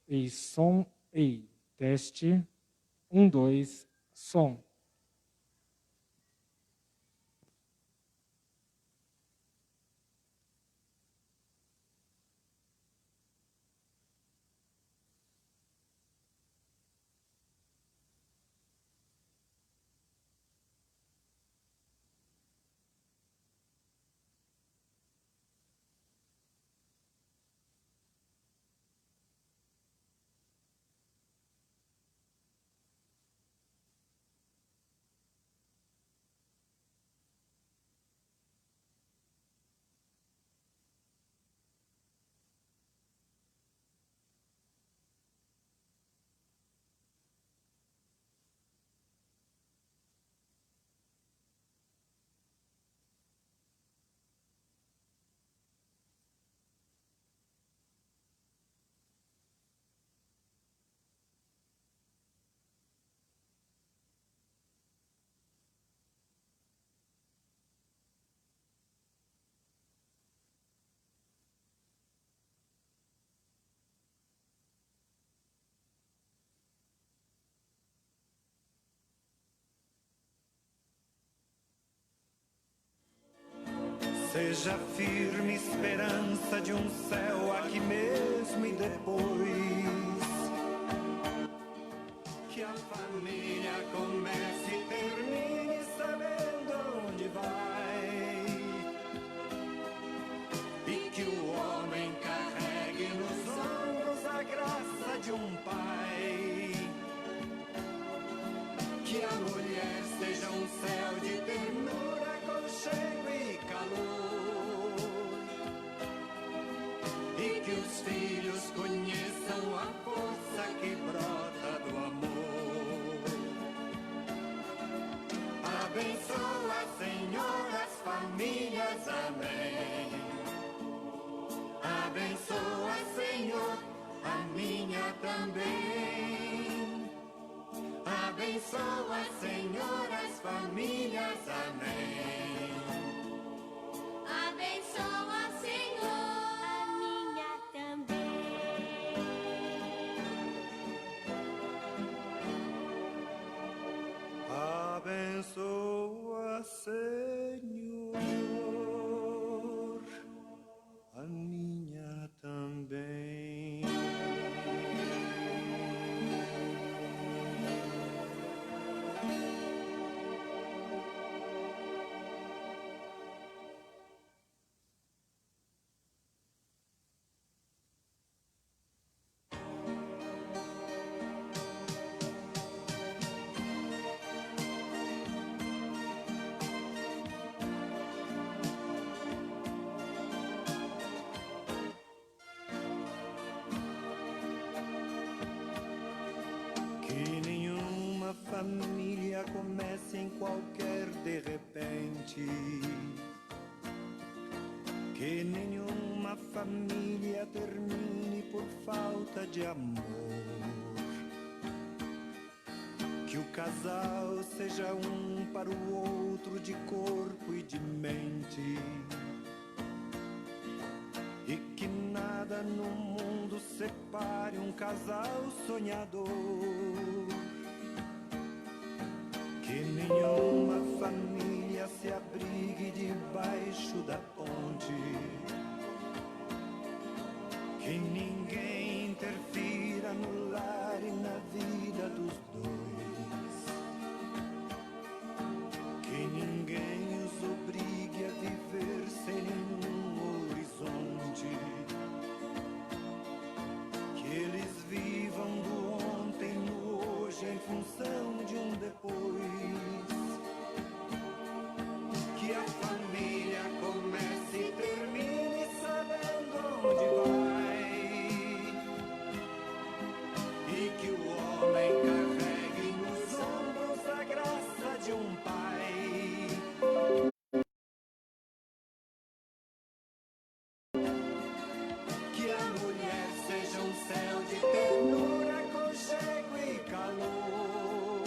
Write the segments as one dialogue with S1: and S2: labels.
S1: Ei, som, ei, teste. 1, 2, som.
S2: Seja firme esperança de um céu aqui mesmo e depois que a família comece e termine sabendo onde vai, e que o homem carregue nos ombros a graça de um pai, que a mulher seja um céu de ternura, aconchego e calor, e que os filhos conheçam a força que brota do amor. Abençoa, Senhor, as famílias, amém. Abençoa, Senhor, a minha também. Abençoa, Senhor, as famílias, amém.
S3: Abençoa, Senhor, a minha também.
S2: Abençoa, Senhor, a minha também. Que nenhuma família comece em qualquer de repente. Que nenhuma família termine por falta de amor. Que o casal seja um para o outro de corpo e de mente. E que nada no mundo separe um casal sonhador. Que nenhuma família se abrigue debaixo da ponte. Que ninguém interfira no lar e na vida dos dois. Que ninguém os obrigue a viver sem nenhum horizonte. Que eles vivam do ontem no hoje em função de um depois. Que a família comece e termine sabendo onde vai, e que o homem carregue nos ombros a graça de um pai. Que a mulher seja um céu de ternura, aconchego e calor,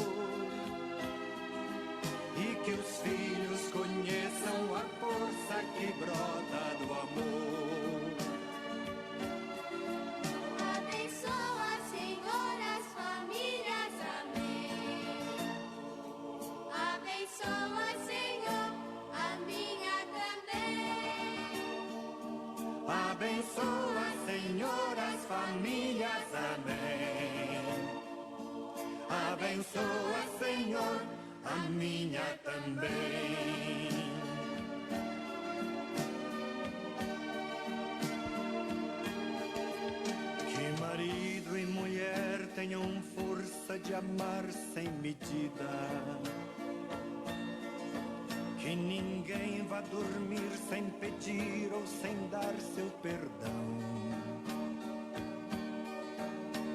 S2: e que os filhos conheçam a força que brota do amor.
S3: Abençoa,
S2: abençoa, Senhor, a minha também. Que marido e mulher tenham força de amar sem medida. Que ninguém vá dormir sem pedir ou sem dar seu perdão.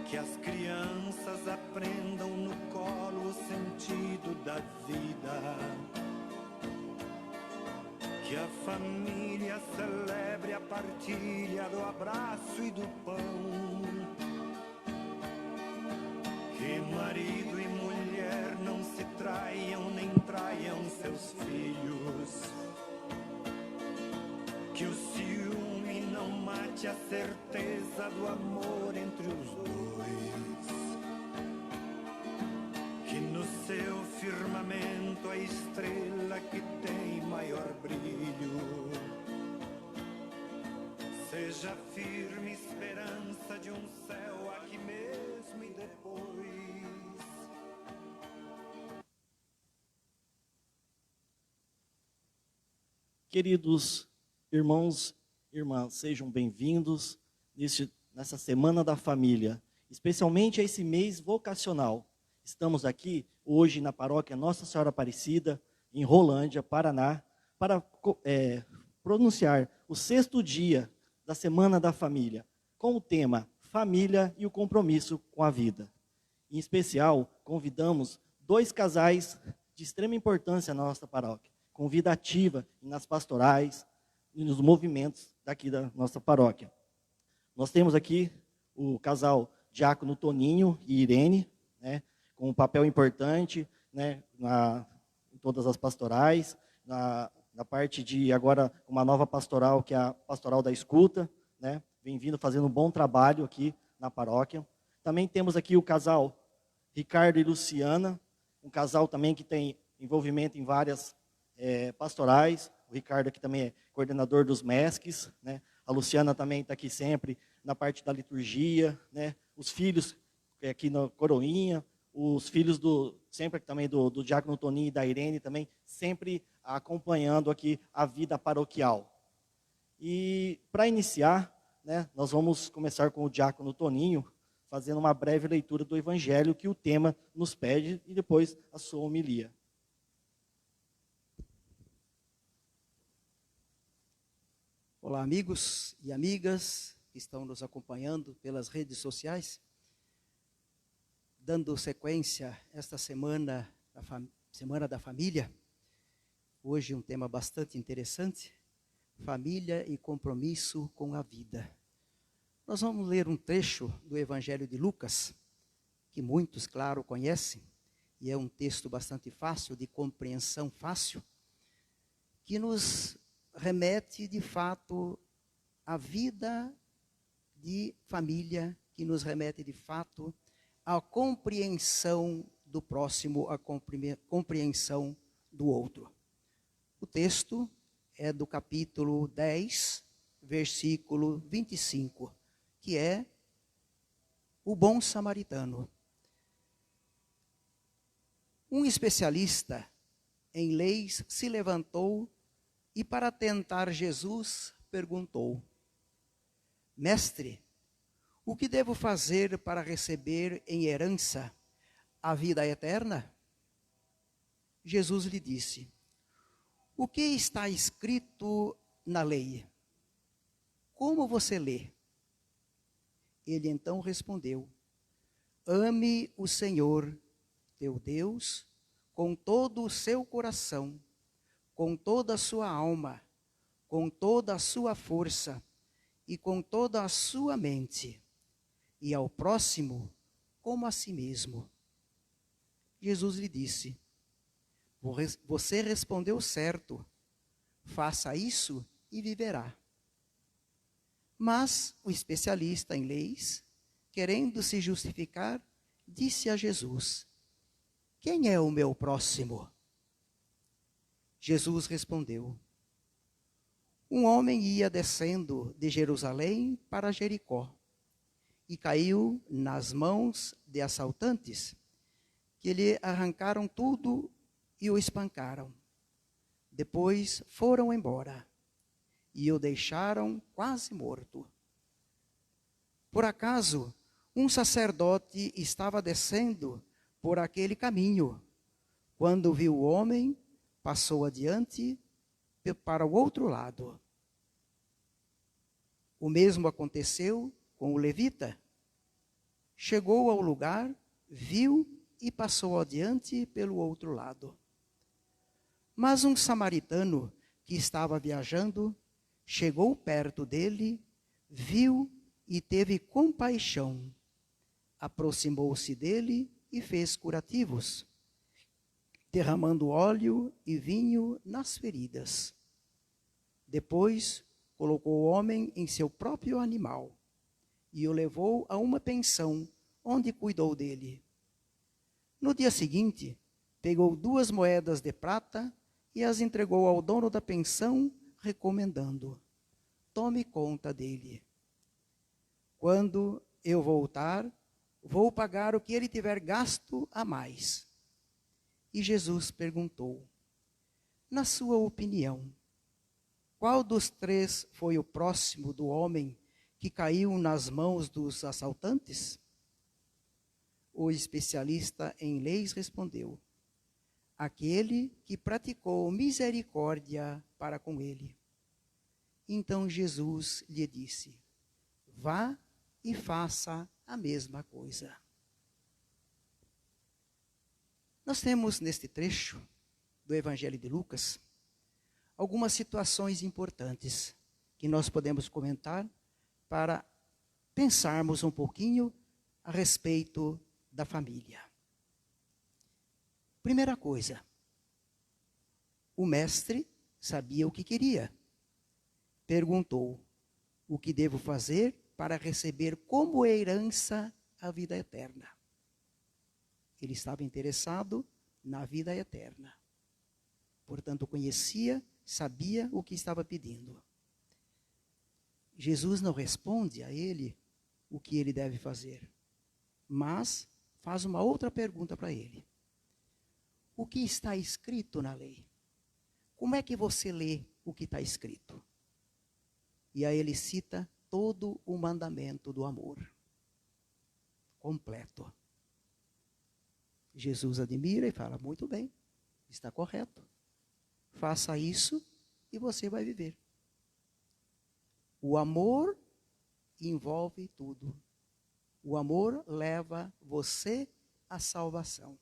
S2: Que as crianças aprendam no colo o sentido da vida. Que a família celebre a partilha do abraço e do pão. Que marido e mulher não se traiam nem traiam seus filhos. Que o ciúme não mate a certeza do amor entre os dois. Que no seu firmamento a estrela que tem maior brilho seja firme esperança de um céu aqui mesmo e depois.
S4: Queridos irmãos e irmãs, sejam bem-vindos nessa Semana da Família, especialmente a esse mês vocacional. Estamos aqui hoje na paróquia Nossa Senhora Aparecida, em Rolândia, Paraná, para pronunciar o 6º dia da Semana da Família, com o tema Família e o Compromisso com a Vida. Em especial, convidamos 2 casais de extrema importância na nossa paróquia, com vida ativa nas pastorais e nos movimentos daqui da nossa paróquia. Nós temos aqui o casal Diácono Toninho e Irene, né, com um papel importante, né, em todas as pastorais, na parte de agora uma nova pastoral, que é a Pastoral da Escuta, né, vem vindo fazendo um bom trabalho aqui na paróquia. Também temos aqui o casal Ricardo e Luciana, um casal também que tem envolvimento em várias pastorais. O Ricardo aqui também é coordenador dos MESCs, né? A Luciana também está aqui sempre na parte da liturgia, né? Os filhos aqui na Coroinha, os filhos sempre também do Diácono Toninho e da Irene também, sempre acompanhando aqui a vida paroquial. E para iniciar, né, nós vamos começar com o Diácono Toninho, fazendo uma breve leitura do Evangelho que o tema nos pede e depois a sua homilia.
S5: Olá, amigos e amigas que estão nos acompanhando pelas redes sociais. Dando sequência a esta Semana da Família, hoje um tema bastante interessante, família e compromisso com a vida. Nós vamos ler um trecho do Evangelho de Lucas, que muitos, claro, conhecem, e é um texto bastante fácil, de compreensão fácil, que nos remete, de fato, à vida de família, que nos remete, de fato, à compreensão do próximo, à compreensão do outro. O texto é do capítulo 10, versículo 25, que é o bom samaritano. Um especialista em leis se levantou e, para tentar Jesus, perguntou: Mestre, o que devo fazer para receber em herança a vida eterna? Jesus lhe disse: O que está escrito na lei? Como você lê? Ele então respondeu: Ame o Senhor, teu Deus, com todo o seu coração, com toda a sua alma, com toda a sua força e com toda a sua mente, e ao próximo como a si mesmo. Jesus lhe disse: Você respondeu certo, faça isso e viverá. Mas o especialista em leis, querendo se justificar, disse a Jesus: Quem é o meu próximo? Jesus respondeu: Um homem ia descendo de Jerusalém para Jericó e caiu nas mãos de assaltantes, que lhe arrancaram tudo e o espancaram. Depois foram embora e o deixaram quase morto. Por acaso, um sacerdote estava descendo por aquele caminho. Quando viu o homem, passou adiante para o outro lado. O mesmo aconteceu com o levita. Chegou ao lugar, viu e passou adiante pelo outro lado. Mas um samaritano que estava viajando chegou perto dele, viu e teve compaixão. Aproximou-se dele e fez curativos, derramando óleo e vinho nas feridas. Depois colocou o homem em seu próprio animal e o levou a uma pensão, onde cuidou dele. No dia seguinte, pegou 2 moedas de prata e as entregou ao dono da pensão, recomendando: tome conta dele. Quando eu voltar, vou pagar o que ele tiver gasto a mais. E Jesus perguntou: na sua opinião, qual dos 3 foi o próximo do homem que caiu nas mãos dos assaltantes? O especialista em leis respondeu: aquele que praticou misericórdia para com ele. Então Jesus lhe disse: vá e faça a mesma coisa. Nós temos neste trecho do Evangelho de Lucas algumas situações importantes que nós podemos comentar para pensarmos um pouquinho a respeito da família. Primeira coisa, o mestre sabia o que queria. Perguntou: o que devo fazer para receber como herança a vida eterna? Ele estava interessado na vida eterna. Portanto, conhecia, sabia o que estava pedindo. Jesus não responde a ele o que ele deve fazer, mas faz uma outra pergunta para ele. O que está escrito na lei? Como é que você lê o que está escrito? E aí ele cita todo o mandamento do amor completo. Jesus admira e fala: muito bem, está correto. Faça isso e você vai viver. O amor envolve tudo. O amor leva você à salvação.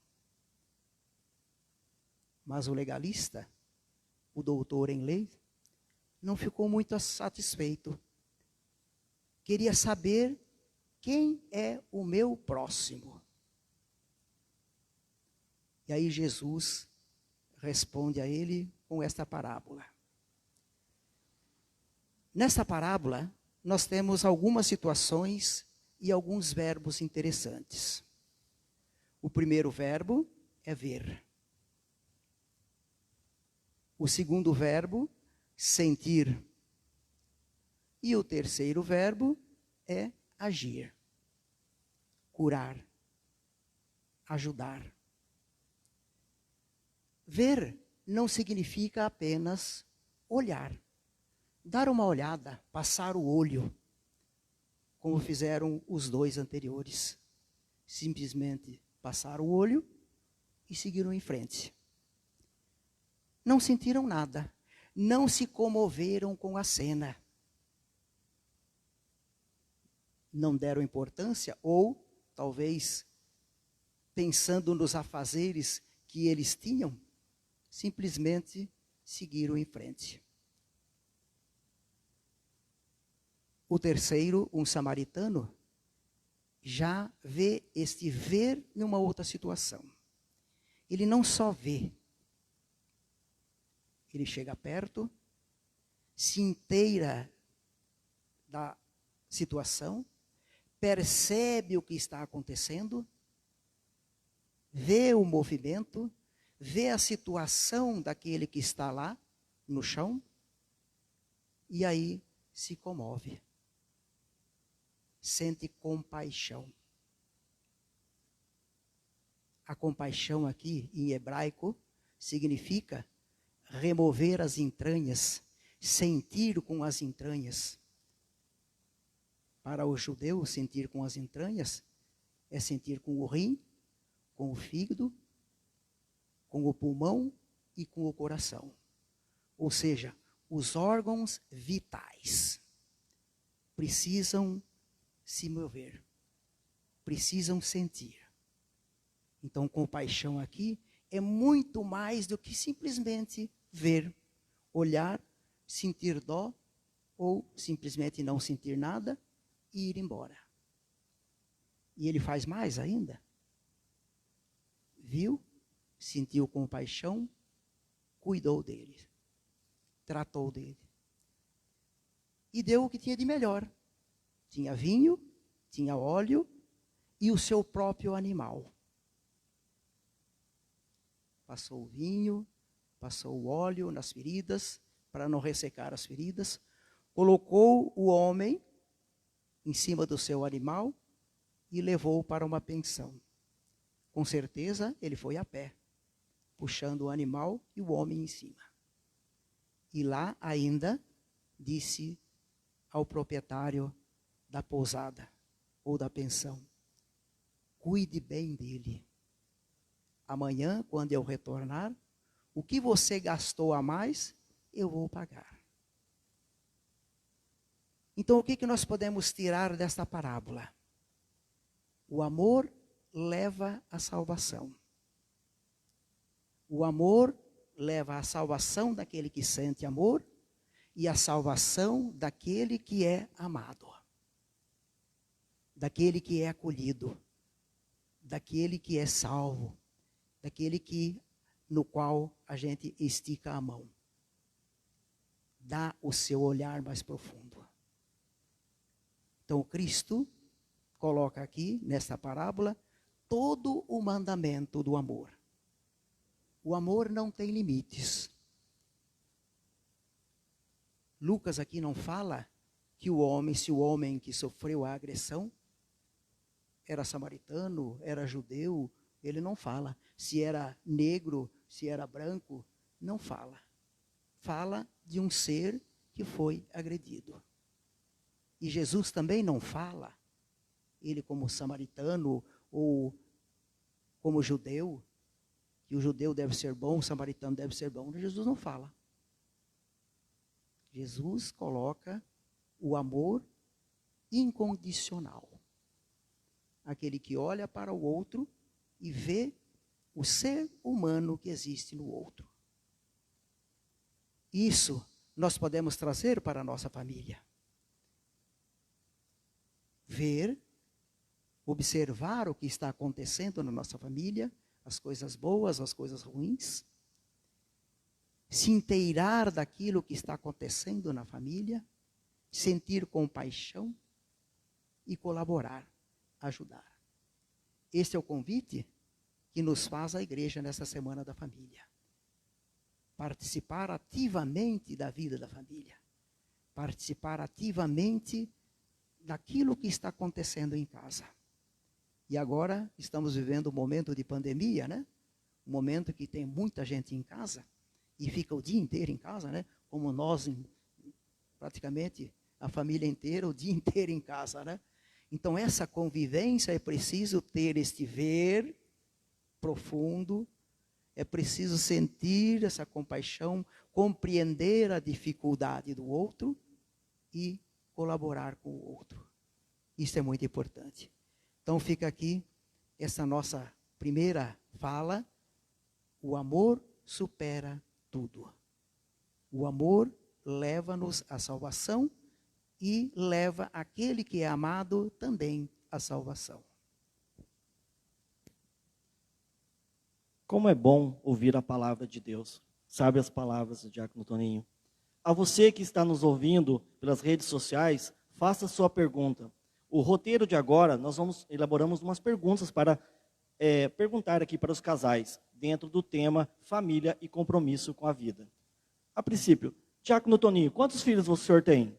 S5: Mas o legalista, o doutor em lei, não ficou muito satisfeito. Queria saber quem é o meu próximo. E aí Jesus responde a ele com esta parábola. Nesta parábola, nós temos algumas situações e alguns verbos interessantes. O primeiro verbo é ver. O segundo verbo, sentir. E o terceiro verbo é agir, curar, ajudar. Ver não significa apenas olhar, dar uma olhada, passar o olho, como fizeram os 2 anteriores. Simplesmente passaram o olho e seguiram em frente. Não sentiram nada, não se comoveram com a cena. Não deram importância, ou talvez pensando nos afazeres que eles tinham, simplesmente seguiram em frente. O terceiro, um samaritano, já vê este ver numa outra situação. Ele não só vê, ele chega perto, se inteira da situação, percebe o que está acontecendo, vê o movimento, vê a situação daquele que está lá no chão, e aí se comove. Sente compaixão. A compaixão aqui, em hebraico, significa remover as entranhas, sentir com as entranhas. Para o judeu, sentir com as entranhas é sentir com o rim, com o fígado, com o pulmão e com o coração. Ou seja, os órgãos vitais precisam se mover, precisam sentir. Então, compaixão aqui é muito mais do que simplesmente ver, olhar, sentir dó ou simplesmente não sentir nada e ir embora. E ele faz mais ainda. Viu, sentiu compaixão, cuidou dele, tratou dele. E deu o que tinha de melhor. Tinha vinho, tinha óleo e o seu próprio animal. Passou o vinho, passou o óleo nas feridas, para não ressecar as feridas. Colocou o homem em cima do seu animal e levou para uma pensão. Com certeza, ele foi a pé, puxando o animal e o homem em cima. E lá ainda disse ao proprietário da pousada ou da pensão: cuide bem dele. Amanhã, quando eu retornar, o que você gastou a mais, eu vou pagar. Então, o que nós podemos tirar desta parábola? O amor leva à salvação. O amor leva à salvação daquele que sente amor e à salvação daquele que é amado, daquele que é acolhido, daquele que é salvo, daquele no qual a gente estica a mão. Dá o seu olhar mais profundo. Então, Cristo coloca aqui, nessa parábola, todo o mandamento do amor. O amor não tem limites. Lucas aqui não fala que se o homem que sofreu a agressão era samaritano, era judeu, ele não fala. Se era negro, se era branco, não fala. Fala de um ser que foi agredido. E Jesus também não fala, ele como samaritano ou como judeu, que o judeu deve ser bom, o samaritano deve ser bom. Jesus não fala. Jesus coloca o amor incondicional. Aquele que olha para o outro e vê o ser humano que existe no outro. Isso nós podemos trazer para a nossa família. Ver, observar o que está acontecendo na nossa família, as coisas boas, as coisas ruins. Se inteirar daquilo que está acontecendo na família, sentir compaixão e colaborar, ajudar. Este é o convite que nos faz a igreja nessa Semana da Família. Participar ativamente da vida da família. Participar ativamente daquilo que está acontecendo em casa. E agora estamos vivendo um momento de pandemia, né? Um momento que tem muita gente em casa e fica o dia inteiro em casa, né? Como nós, praticamente a família inteira, o dia inteiro em casa, né? Então essa convivência é preciso ter este ver profundo, é preciso sentir essa compaixão, compreender a dificuldade do outro e colaborar com o outro. Isso é muito importante. Então fica aqui essa nossa primeira fala. O amor supera tudo. O amor leva-nos à salvação e leva aquele que é amado também à salvação.
S4: Como é bom ouvir a palavra de Deus. Sabe as palavras do Diácono Toninho? A você que está nos ouvindo pelas redes sociais, faça a sua pergunta. O roteiro de agora, nós elaboramos umas perguntas para perguntar aqui para os casais, dentro do tema família e compromisso com a vida. A princípio, Diácono Toninho, quantos filhos o senhor tem?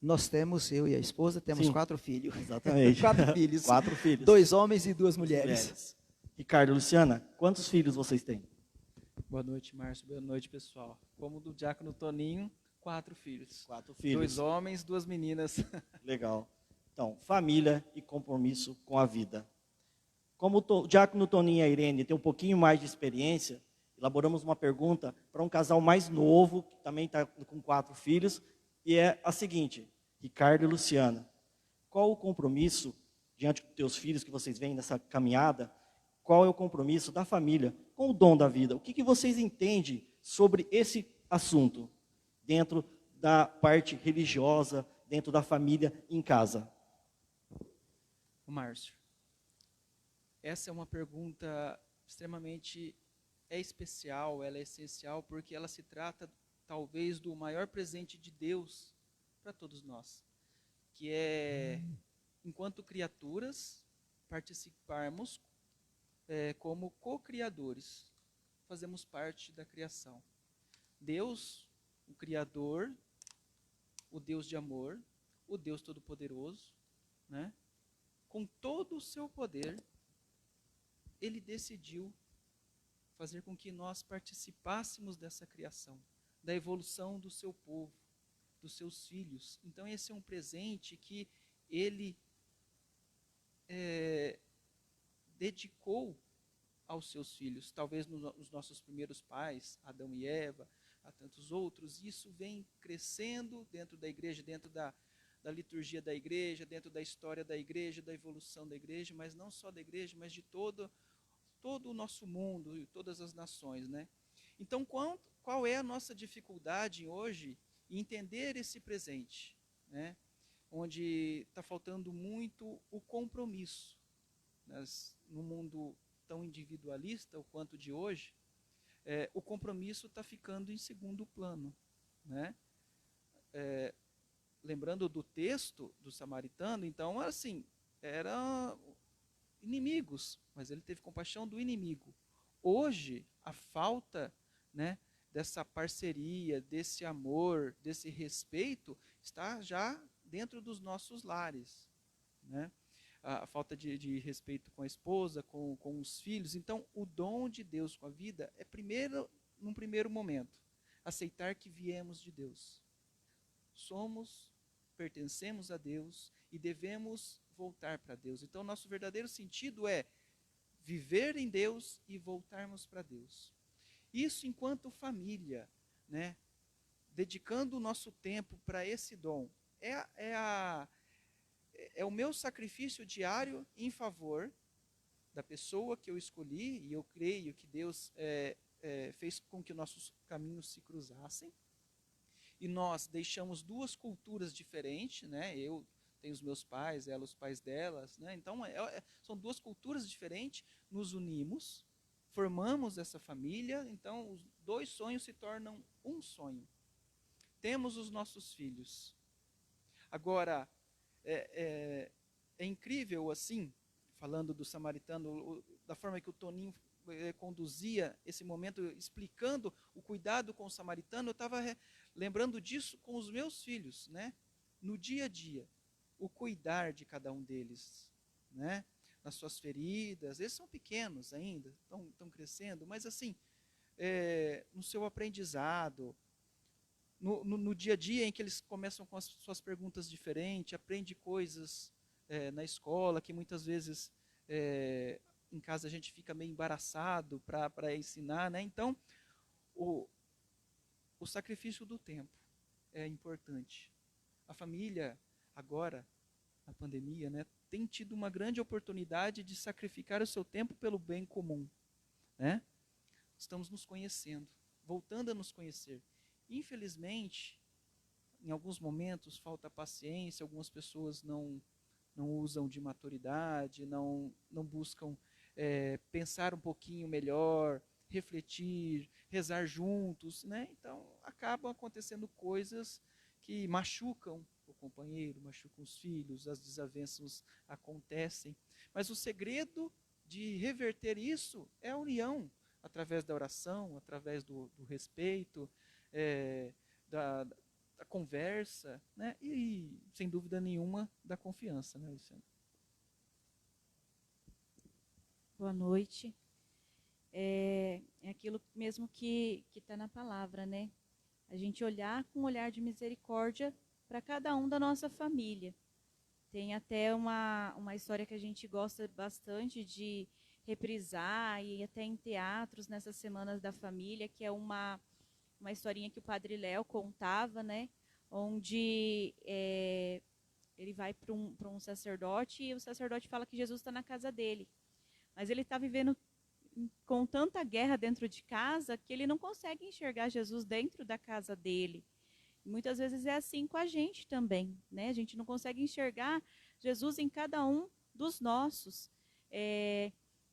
S5: Nós temos, eu e a esposa, temos
S4: Sim.
S5: 4 filhos.
S4: Exatamente.
S5: 4 filhos.
S4: 4 filhos.
S5: 2 homens e 2 mulheres.
S4: Mulheres. Ricardo, Luciana, quantos filhos vocês têm?
S6: Boa noite, Márcio. Boa noite, pessoal. Como do diácono Toninho, 4 filhos.
S4: 4 filhos.
S6: 2 homens, 2 meninas.
S4: Legal. Então, família e compromisso com a vida. Como o diácono Toninho e a Irene têm um pouquinho mais de experiência, elaboramos uma pergunta para um casal mais novo, que também está com 4 filhos, e é a seguinte: Ricardo e Luciana, qual o compromisso, diante dos teus filhos que vocês veem nessa caminhada, qual é o compromisso da família com o dom da vida? O que vocês entendem sobre esse assunto, dentro da parte religiosa, dentro da família, em casa?
S6: O Márcio, essa é uma pergunta extremamente especial, ela é essencial, porque ela se trata, talvez, do maior presente de Deus para todos nós, que é, enquanto criaturas, participarmos como co-criadores, fazemos parte da criação. Deus, o Criador, o Deus de amor, o Deus Todo-Poderoso, né? Com todo o seu poder, Ele decidiu fazer com que nós participássemos dessa criação, da evolução do seu povo, dos seus filhos. Então esse é um presente que Ele dedicou aos seus filhos, talvez nos nossos primeiros pais, Adão e Eva, a tantos outros. Isso vem crescendo dentro da igreja, dentro da liturgia da igreja, dentro da história da igreja, da evolução da igreja, mas não só da igreja, mas de todo o nosso mundo e todas as nações, né? Então, qual é a nossa dificuldade hoje em entender esse presente, né? Onde está faltando muito o compromisso. No mundo tão individualista, o quanto de hoje, o compromisso está ficando em segundo plano, né? Lembrando do texto do samaritano, então, assim, eram inimigos, mas ele teve compaixão do inimigo. Hoje, a falta, né, dessa parceria, desse amor, desse respeito, está já dentro dos nossos lares, né? A falta de respeito com a esposa, com os filhos. Então, o dom de Deus com a vida é num primeiro momento, aceitar que viemos de Deus. Pertencemos a Deus e devemos voltar para Deus. Então, nosso verdadeiro sentido é viver em Deus e voltarmos para Deus. Isso enquanto família, né? Dedicando o nosso tempo para esse dom. É o meu sacrifício diário em favor da pessoa que eu escolhi, e eu creio que Deus fez com que nossos caminhos se cruzassem. E nós deixamos 2 culturas diferentes, né? Eu tenho os meus pais, ela os pais delas, né? Então, são 2 culturas diferentes, nos unimos, formamos essa família, então os 2 sonhos se tornam um sonho. Temos os nossos filhos. Agora, é incrível, assim, falando do samaritano, da forma que o Toninho conduzia esse momento, explicando o cuidado com o samaritano, eu estava lembrando disso com os meus filhos, né? No dia a dia, o cuidar de cada um deles, né? Nas suas feridas, eles são pequenos ainda, estão crescendo, mas assim, no seu aprendizado, no dia a dia em que eles começam com as suas perguntas diferentes, aprende coisas na escola, que muitas vezes em casa a gente fica meio embaraçado para ensinar, né? Então, o sacrifício do tempo é importante. A família, agora, na pandemia, né, tem tido uma grande oportunidade de sacrificar o seu tempo pelo bem comum, né? Estamos nos conhecendo, voltando a nos conhecer. Infelizmente, em alguns momentos falta paciência, algumas pessoas não usam de maturidade, não buscam pensar um pouquinho melhor, refletir, rezar juntos, né? Então, acabam acontecendo coisas que machucam o companheiro, machucam os filhos, as desavenças acontecem. Mas o segredo de reverter isso é a união, através da oração, através do respeito, da conversa, né? E, sem dúvida nenhuma, da confiança, né, Luciana?
S7: Boa noite. É aquilo mesmo que está na palavra, né? A gente olhar com um olhar de misericórdia para cada um da nossa família. Tem até uma história que a gente gosta bastante de reprisar e até em teatros nessas semanas da família, que é uma historinha que o Padre Léo contava, né? Onde ele vai para um sacerdote e o sacerdote fala que Jesus está na casa dele. Mas ele está vivendo com tanta guerra dentro de casa que ele não consegue enxergar Jesus dentro da casa dele. E muitas vezes é assim com a gente também, né? A gente não consegue enxergar Jesus em cada um dos nossos.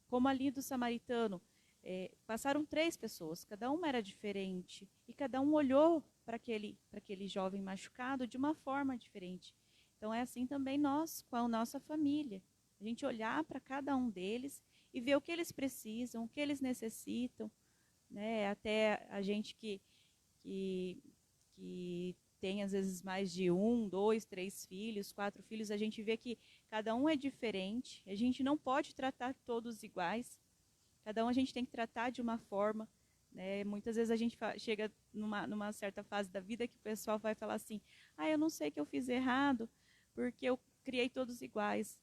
S7: Como ali do samaritano, passaram 3 pessoas, cada uma era diferente, e cada um olhou para aquele jovem machucado de uma forma diferente. Então é assim também nós, com a nossa família. A gente olhar para cada um deles e ver o que eles precisam, o que eles necessitam, né? Até a gente que tem às vezes mais de 1, 2, 3 filhos, 4 filhos, a gente vê que cada um é diferente, a gente não pode tratar todos iguais, cada um a gente tem que tratar de uma forma, né? Muitas vezes a gente chega numa certa fase da vida que o pessoal vai falar assim, eu não sei que eu fiz errado, porque eu criei todos iguais.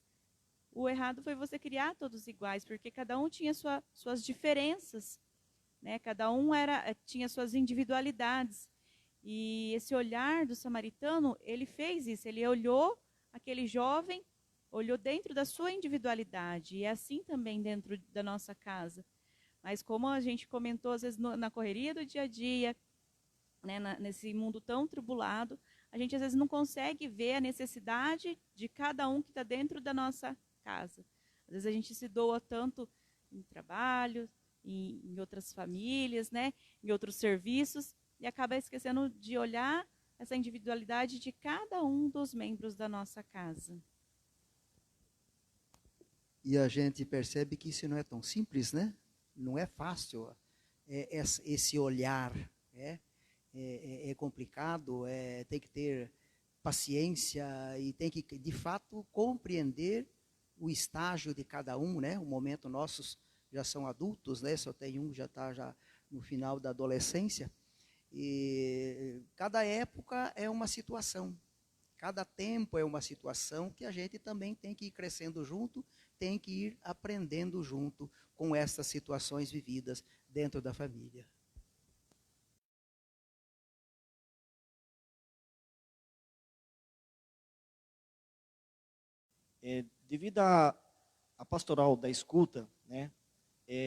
S7: O errado foi você criar todos iguais, porque cada um tinha suas diferenças, né? Cada um tinha suas individualidades. E esse olhar do samaritano, ele fez isso, ele olhou aquele jovem, olhou dentro da sua individualidade, e é assim também dentro da nossa casa. Mas como a gente comentou, às vezes na correria do dia a dia, né, nesse mundo tão tribulado, a gente às vezes não consegue ver a necessidade de cada um que está dentro da nossa casa. Às vezes a gente se doa tanto em trabalho, em outras famílias, né, em outros serviços, e acaba esquecendo de olhar essa individualidade de cada um dos membros da nossa casa.
S5: E a gente percebe que isso não é tão simples, né? Não é fácil. Esse olhar é complicado, tem que ter paciência e tem que, de fato, compreender o estágio de cada um, né? O momento, nossos já são adultos, né? Só tem um que já está já no final da adolescência. E cada época é uma situação, cada tempo é uma situação que a gente também tem que ir crescendo junto, tem que ir aprendendo junto com essas situações vividas dentro da família.
S4: Devido à pastoral da escuta, né,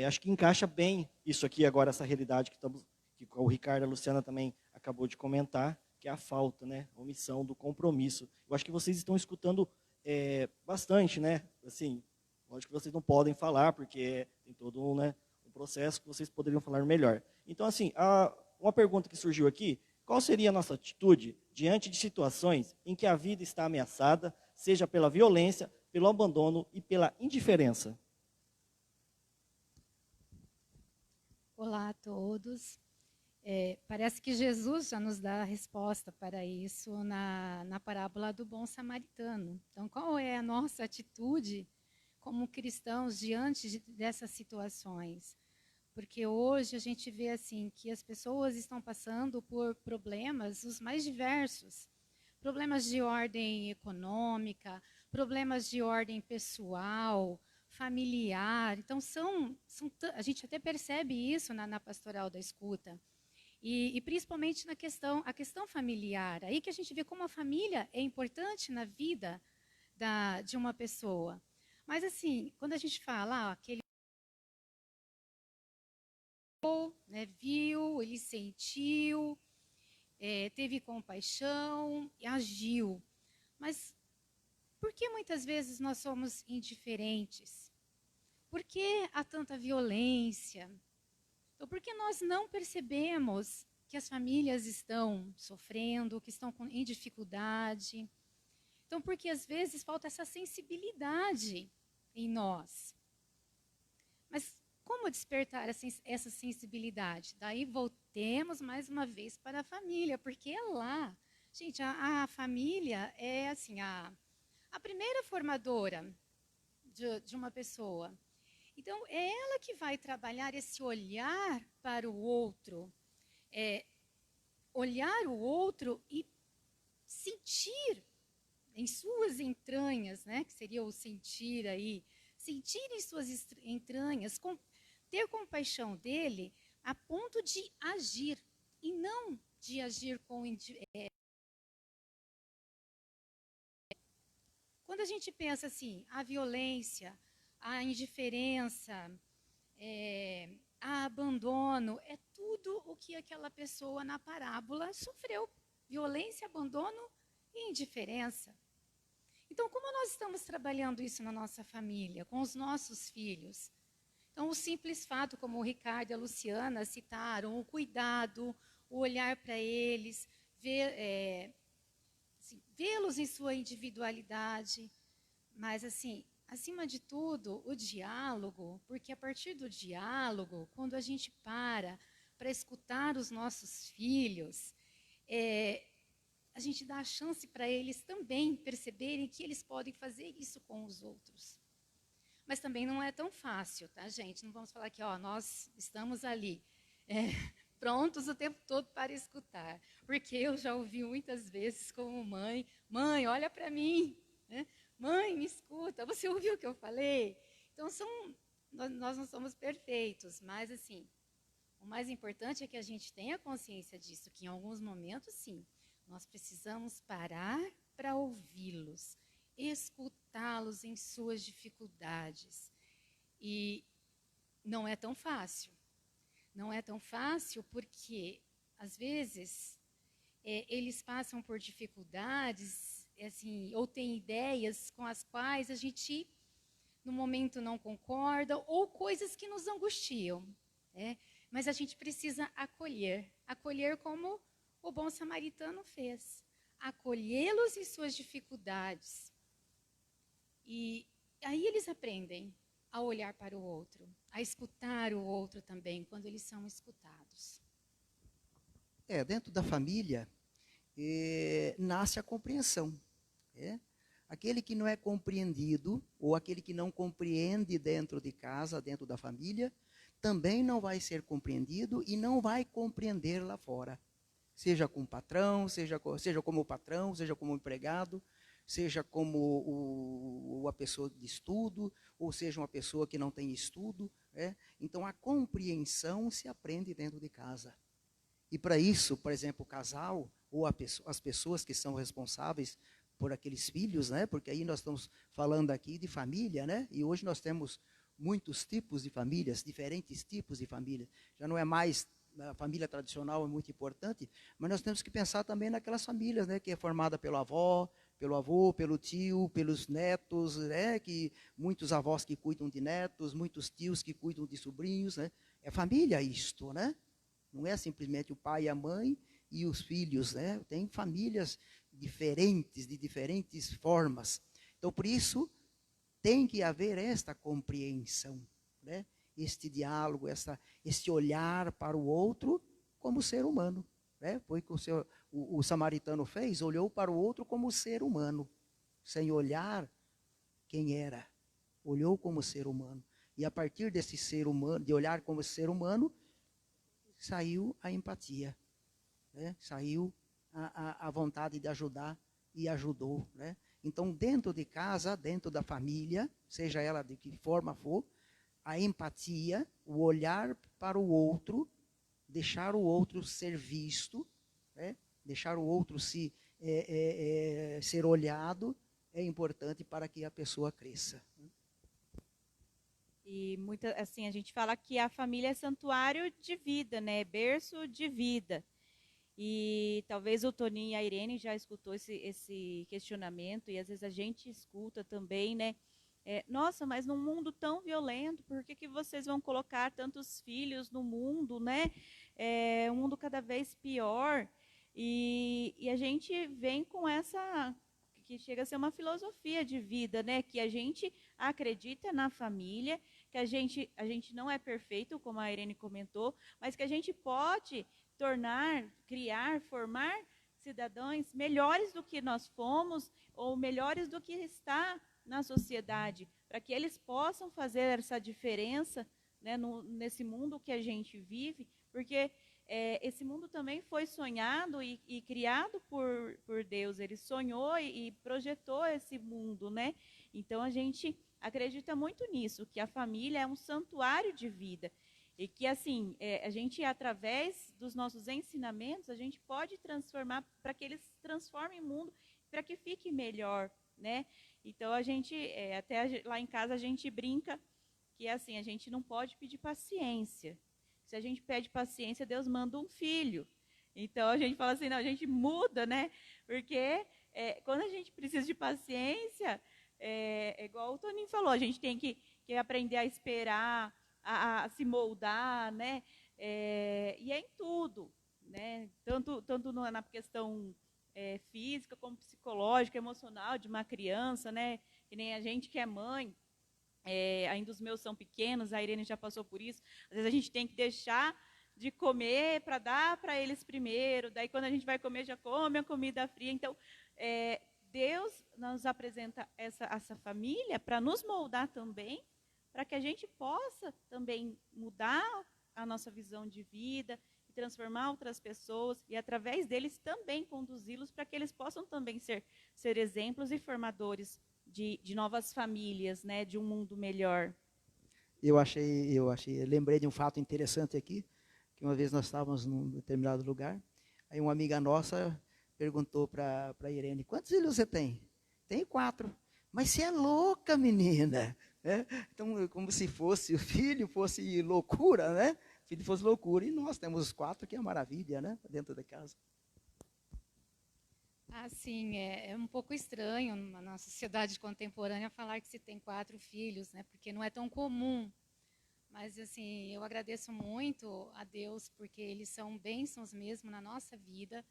S4: acho que encaixa bem isso aqui agora, essa realidade que o Ricardo e a Luciana também acabou de comentar, que é a falta, né, a omissão do compromisso. Eu acho que vocês estão escutando bastante, né? Assim, lógico que vocês não podem falar, porque tem todo um processo que vocês poderiam falar melhor. Então, assim, uma pergunta que surgiu aqui, qual seria a nossa atitude diante de situações em que a vida está ameaçada, seja pela violência, pelo abandono e pela indiferença?
S8: Olá a todos. Parece que Jesus já nos dá a resposta para isso na parábola do bom samaritano. Então, qual é a nossa atitude como cristãos diante dessas situações? Porque hoje a gente vê assim que as pessoas estão passando por problemas os mais diversos. Problemas de ordem econômica, problemas de ordem pessoal, familiar. Então, a gente até percebe isso na pastoral da escuta. E principalmente a questão familiar. Aí que a gente vê como a família é importante na vida de uma pessoa. Mas, assim, quando a gente fala, aquele né, viu, ele sentiu, teve compaixão, agiu. Mas por que muitas vezes nós somos indiferentes? Por que há tanta violência? Então, por que nós não percebemos que as famílias estão sofrendo, que estão em dificuldade? Então, porque às vezes falta essa sensibilidade em nós. Mas como despertar essa sensibilidade? Daí voltemos mais uma vez para a família, porque é lá Gente, a família é assim a primeira formadora de uma pessoa. Então, é ela que vai trabalhar esse olhar para o outro, olhar o outro e sentir em suas entranhas, né, que seria o sentir aí, sentir em suas entranhas, ter compaixão dele a ponto de agir, e não de agir com quando a gente pensa assim, a violência, a indiferença, a abandono, é tudo o que aquela pessoa na parábola sofreu. Violência, abandono e indiferença. Então, como nós estamos trabalhando isso na nossa família, com os nossos filhos? Então, o simples fato, como o Ricardo e a Luciana citaram, o cuidado, o olhar para eles, vê-los em sua individualidade, mas, assim, acima de tudo, o diálogo, porque a partir do diálogo, quando a gente para escutar os nossos filhos, a gente dá a chance para eles também perceberem que eles podem fazer isso com os outros. Mas também não é tão fácil, tá, gente? Não vamos falar que nós estamos ali, prontos o tempo todo para escutar. Porque eu já ouvi muitas vezes como mãe, olha para mim, né? Mãe, me escuta, você ouviu o que eu falei? Então, nós não somos perfeitos, mas, assim, o mais importante é que a gente tenha consciência disso, que em alguns momentos, sim, nós precisamos parar para ouvi-los, escutá-los em suas dificuldades. E não é tão fácil. Não é tão fácil porque, às vezes, eles passam por dificuldades, assim, ou têm ideias com as quais a gente, no momento, não concorda, ou coisas que nos angustiam. Mas a gente precisa acolher como o bom samaritano fez, acolhê-los em suas dificuldades. E aí eles aprendem a olhar para o outro, a escutar o outro também, quando eles são escutados.
S5: Dentro da família, nasce a compreensão. Aquele que não é compreendido, ou aquele que não compreende dentro de casa, dentro da família, também não vai ser compreendido e não vai compreender lá fora. Seja com o patrão, seja como o patrão, seja como o empregado, seja como a pessoa de estudo, ou seja uma pessoa que não tem estudo. Então, a compreensão se aprende dentro de casa. E para isso, por exemplo, o casal, ou as pessoas que são responsáveis por aqueles filhos, porque aí nós estamos falando aqui de família, e hoje nós temos muitos tipos de famílias, diferentes tipos de famílias. Já não é mais a família tradicional, é muito importante, mas nós temos que pensar também naquelas famílias, que é formada pela avó, pelo avô, pelo tio, pelos netos, que muitos avós que cuidam de netos, muitos tios que cuidam de sobrinhos, É família isto, Não é simplesmente o pai e a mãe e os filhos, Tem famílias diferentes, de diferentes formas. Então, por isso, tem que haver esta compreensão, este diálogo, este olhar para o outro como ser humano. Foi o que o samaritano fez, olhou para o outro como ser humano, sem olhar quem era. Olhou como ser humano. E a partir desse ser humano, de olhar como ser humano, saiu a empatia, saiu a vontade de ajudar e ajudou. Então, dentro de casa, dentro da família, seja ela de que forma for, a empatia, o olhar para o outro, deixar o outro ser visto, deixar o outro ser olhado, é importante para que a pessoa cresça.
S7: E assim, a gente fala que a família é santuário de vida, berço de vida. E talvez o Toninho e a Irene já escutou esse questionamento, e às vezes a gente escuta também, nossa, mas num mundo tão violento, por que vocês vão colocar tantos filhos no mundo, um mundo cada vez pior? E a gente vem com essa, que chega a ser uma filosofia de vida, que a gente acredita na família, que a gente não é perfeito, como a Irene comentou, mas que a gente pode tornar, criar, formar cidadãos melhores do que nós fomos ou melhores do que está na sociedade, para que eles possam fazer essa diferença, né, nesse mundo que a gente vive, porque esse mundo também foi sonhado e criado por Deus. Ele sonhou e projetou esse mundo, né? Então a gente acredita muito nisso, que a família é um santuário de vida. E que, assim, a gente, através dos nossos ensinamentos, a gente pode transformar para que eles transformem o mundo, para que fique melhor, né? Então, a gente, até lá em casa, a gente brinca que, assim, a gente não pode pedir paciência. Se a gente pede paciência, Deus manda um filho. Então, a gente fala assim, não, a gente muda, né? Porque quando a gente precisa de paciência, igual o Toninho falou, a gente tem que aprender a esperar, a se moldar, né? E é em tudo, né? Tanto na questão física, como psicológica, emocional de uma criança, né? Que nem a gente que é mãe, ainda os meus são pequenos, a Irene já passou por isso. Às vezes a gente tem que deixar de comer para dar para eles primeiro, daí quando a gente vai comer, já come a comida fria. Então, Deus nos apresenta essa família para nos moldar também, para que a gente possa também mudar a nossa visão de vida e transformar outras pessoas e, através deles, também conduzi-los para que eles possam também ser exemplos e formadores de novas famílias, né, de um mundo melhor.
S5: Lembrei de um fato interessante aqui, que uma vez nós estávamos num determinado lugar, aí uma amiga nossa perguntou para a Irene, quantos filhos você tem? Tenho 4. Mas você é louca, menina. Então, como se fosse o filho fosse loucura, né? O filho fosse loucura. E nós temos 4, que é maravilha, né? Dentro da casa.
S8: Assim, é um pouco estranho na sociedade contemporânea falar que se tem 4 filhos, né? Porque não é tão comum. Mas, assim, eu agradeço muito a Deus, porque eles são bênçãos mesmo na nossa vida.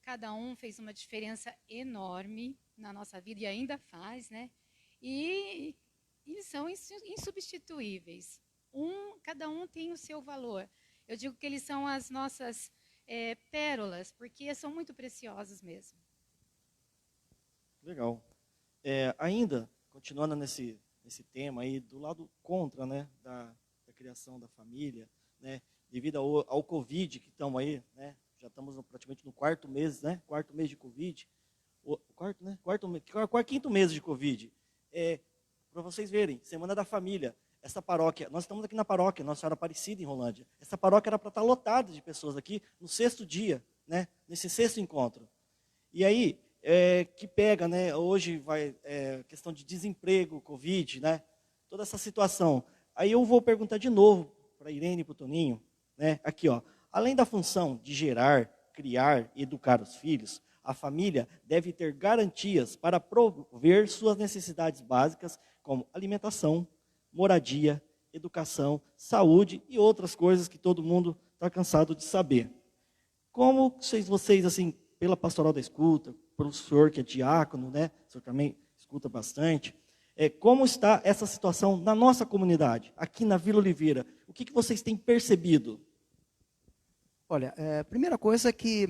S8: Cada um fez uma diferença enorme na nossa vida e ainda faz, né? E eles são insubstituíveis. Cada um tem o seu valor. Eu digo que eles são as nossas pérolas, porque são muito preciosos mesmo.
S4: Legal. Ainda, continuando nesse tema aí, do lado contra, né, da criação da família, né, devido ao Covid que estamos aí, né, já estamos praticamente no 4º mês, né, 4º mês de Covid, quinto mês de Covid. Para vocês verem, Semana da Família, essa paróquia, nós estamos aqui na paróquia Nossa Senhora Aparecida, em Rolândia. Essa paróquia era para estar lotada de pessoas aqui no 6º dia, né, nesse 6º encontro. E aí, que pega, né, hoje vai questão de desemprego, Covid, né, toda essa situação. Aí eu vou perguntar de novo para a Irene e para o Toninho, né, aqui, ó, além da função de gerar, criar e educar os filhos, a família deve ter garantias para prover suas necessidades básicas, como alimentação, moradia, educação, saúde e outras coisas que todo mundo está cansado de saber. Como vocês, assim, pela pastoral da escuta, pelo senhor que é diácono, né, o senhor também escuta bastante, como está essa situação na nossa comunidade, aqui na Vila Oliveira? O que vocês têm percebido?
S5: Olha, a primeira coisa é que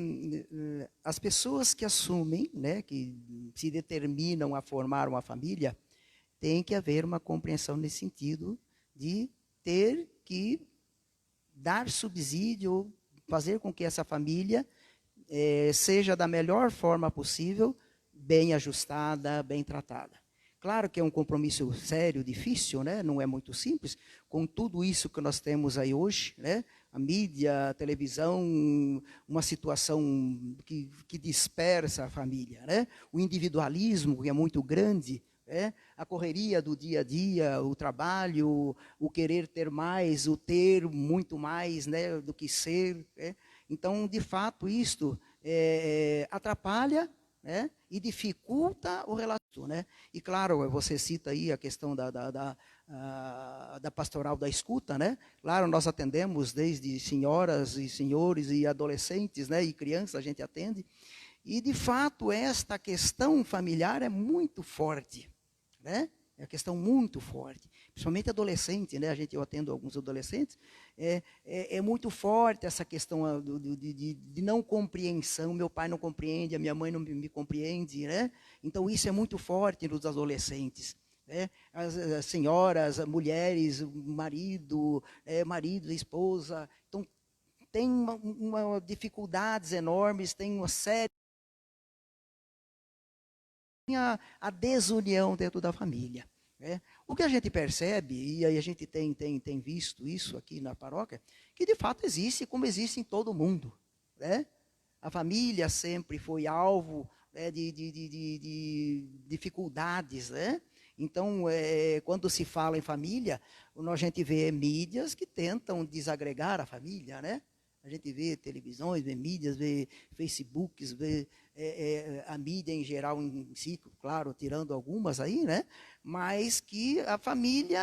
S5: as pessoas que assumem, né, que se determinam a formar uma família, tem que haver uma compreensão nesse sentido de ter que dar subsídio, fazer com que essa família seja da melhor forma possível, bem ajustada, bem tratada. Claro que é um compromisso sério, difícil, né? Não é muito simples, com tudo isso que nós temos aí hoje, né? A mídia, a televisão, uma situação que dispersa a família, né? O individualismo, que é muito grande, né? A correria do dia a dia, o trabalho, o querer ter mais, o ter muito mais, né, do que ser. Né? Então, de fato, isto atrapalha, né, e dificulta o relacionamento. Né? E, claro, você cita aí a questão da pastoral da escuta, né? Claro, nós atendemos desde senhoras e senhores e adolescentes, né, e crianças, a gente atende. E, de fato, esta questão familiar é muito forte, né? É uma questão muito forte. principalmente adolescente, né? Eu atendo alguns adolescentes, é muito forte essa questão de não compreensão. Meu pai não compreende, a minha mãe não me compreende, né? Então isso é muito forte nos adolescentes. As senhoras, mulheres, marido, esposa, então tem dificuldades enormes, tem uma série a desunião dentro da família. O que a gente percebe, e aí a gente tem visto isso aqui na paróquia, que de fato existe, como existe em todo mundo. A família sempre foi alvo de dificuldades, Então, quando se fala em família, a gente vê mídias que tentam desagregar a família, A gente vê televisões, vê mídias, vê Facebooks, vê a mídia em geral em si, claro, tirando algumas aí, Mas que a família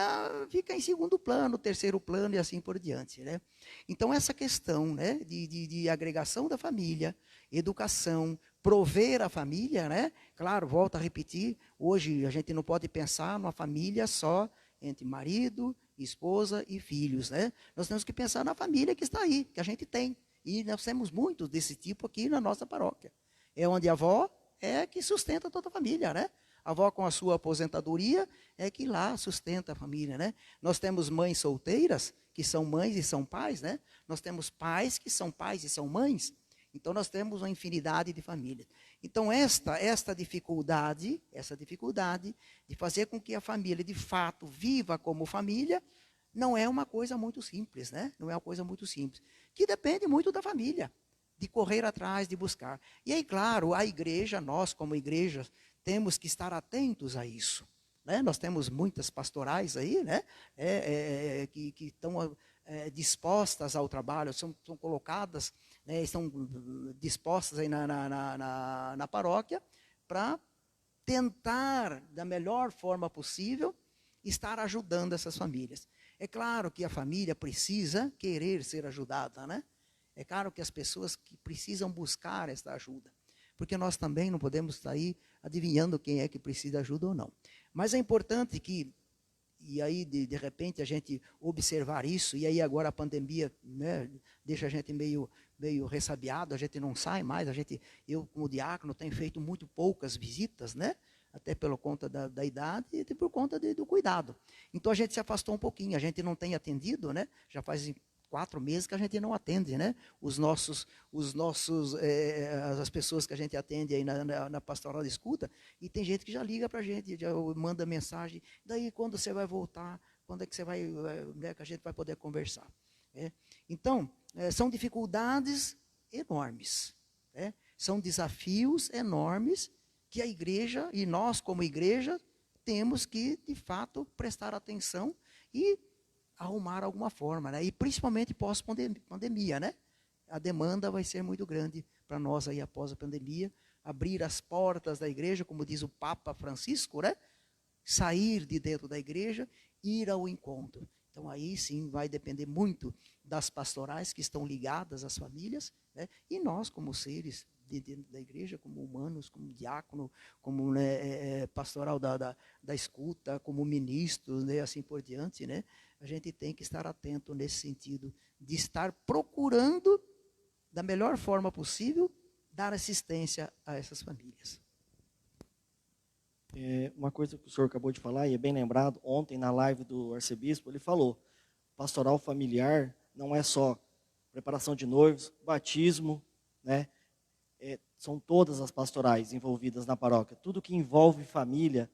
S5: fica em segundo plano, terceiro plano e assim por diante, Então, essa questão, de agregação da família, educação, prover a família, Claro, volto a repetir, hoje a gente não pode pensar numa família só entre marido, esposa e filhos, Nós temos que pensar na família que está aí, que a gente tem. E nós temos muitos desse tipo aqui na nossa paróquia. É onde a avó é que sustenta toda a família, A avó com a sua aposentadoria é que lá sustenta a família, Nós temos mães solteiras, que são mães e são pais, Nós temos pais que são pais e são mães. Então, nós temos uma infinidade de famílias. Então, esta dificuldade de fazer com que a família, de fato, viva como família, não é uma coisa muito simples, Não é uma coisa muito simples. Que depende muito da família, de correr atrás, de buscar. E aí, claro, a igreja, nós como igreja, temos que estar atentos a isso. Nós temos muitas pastorais aí, que estão dispostas ao trabalho, são colocadas, estão dispostas aí na paróquia para tentar, da melhor forma possível, estar ajudando essas famílias. É claro que a família precisa querer ser ajudada, É claro que as pessoas que precisam buscar essa ajuda, porque nós também não podemos sair adivinhando quem é que precisa de ajuda ou não. Mas é importante que, e aí de repente a gente observar isso, e aí agora a pandemia deixa a gente meio ressabiado, a gente não sai mais, eu como diácono tenho feito muito poucas visitas, Até pela conta da idade e por conta do cuidado. Então a gente se afastou um pouquinho, a gente não tem atendido, Já faz 4 meses que a gente não atende, as pessoas que a gente atende aí na pastoral de escuta, e tem gente que já liga para a gente, já manda mensagem, daí quando você vai voltar, quando é que você vai, que a gente vai poder conversar. Então, são dificuldades enormes, são desafios enormes que a igreja, e nós como igreja, temos que, de fato, prestar atenção e arrumar alguma forma, E principalmente pós-pandemia, A demanda vai ser muito grande para nós aí após a pandemia, abrir as portas da igreja, como diz o Papa Francisco, Sair de dentro da igreja, ir ao encontro. Então aí sim vai depender muito das pastorais que estão ligadas às famílias, E nós como seres da igreja, como humanos, como diácono, como pastoral da escuta, como ministros, assim por diante, A gente tem que estar atento nesse sentido, de estar procurando, da melhor forma possível, dar assistência a essas famílias.
S4: Uma coisa que o senhor acabou de falar, e é bem lembrado, ontem na live do arcebispo, ele falou, pastoral familiar não é só preparação de noivos, batismo, são todas as pastorais envolvidas na paróquia. Tudo que envolve família,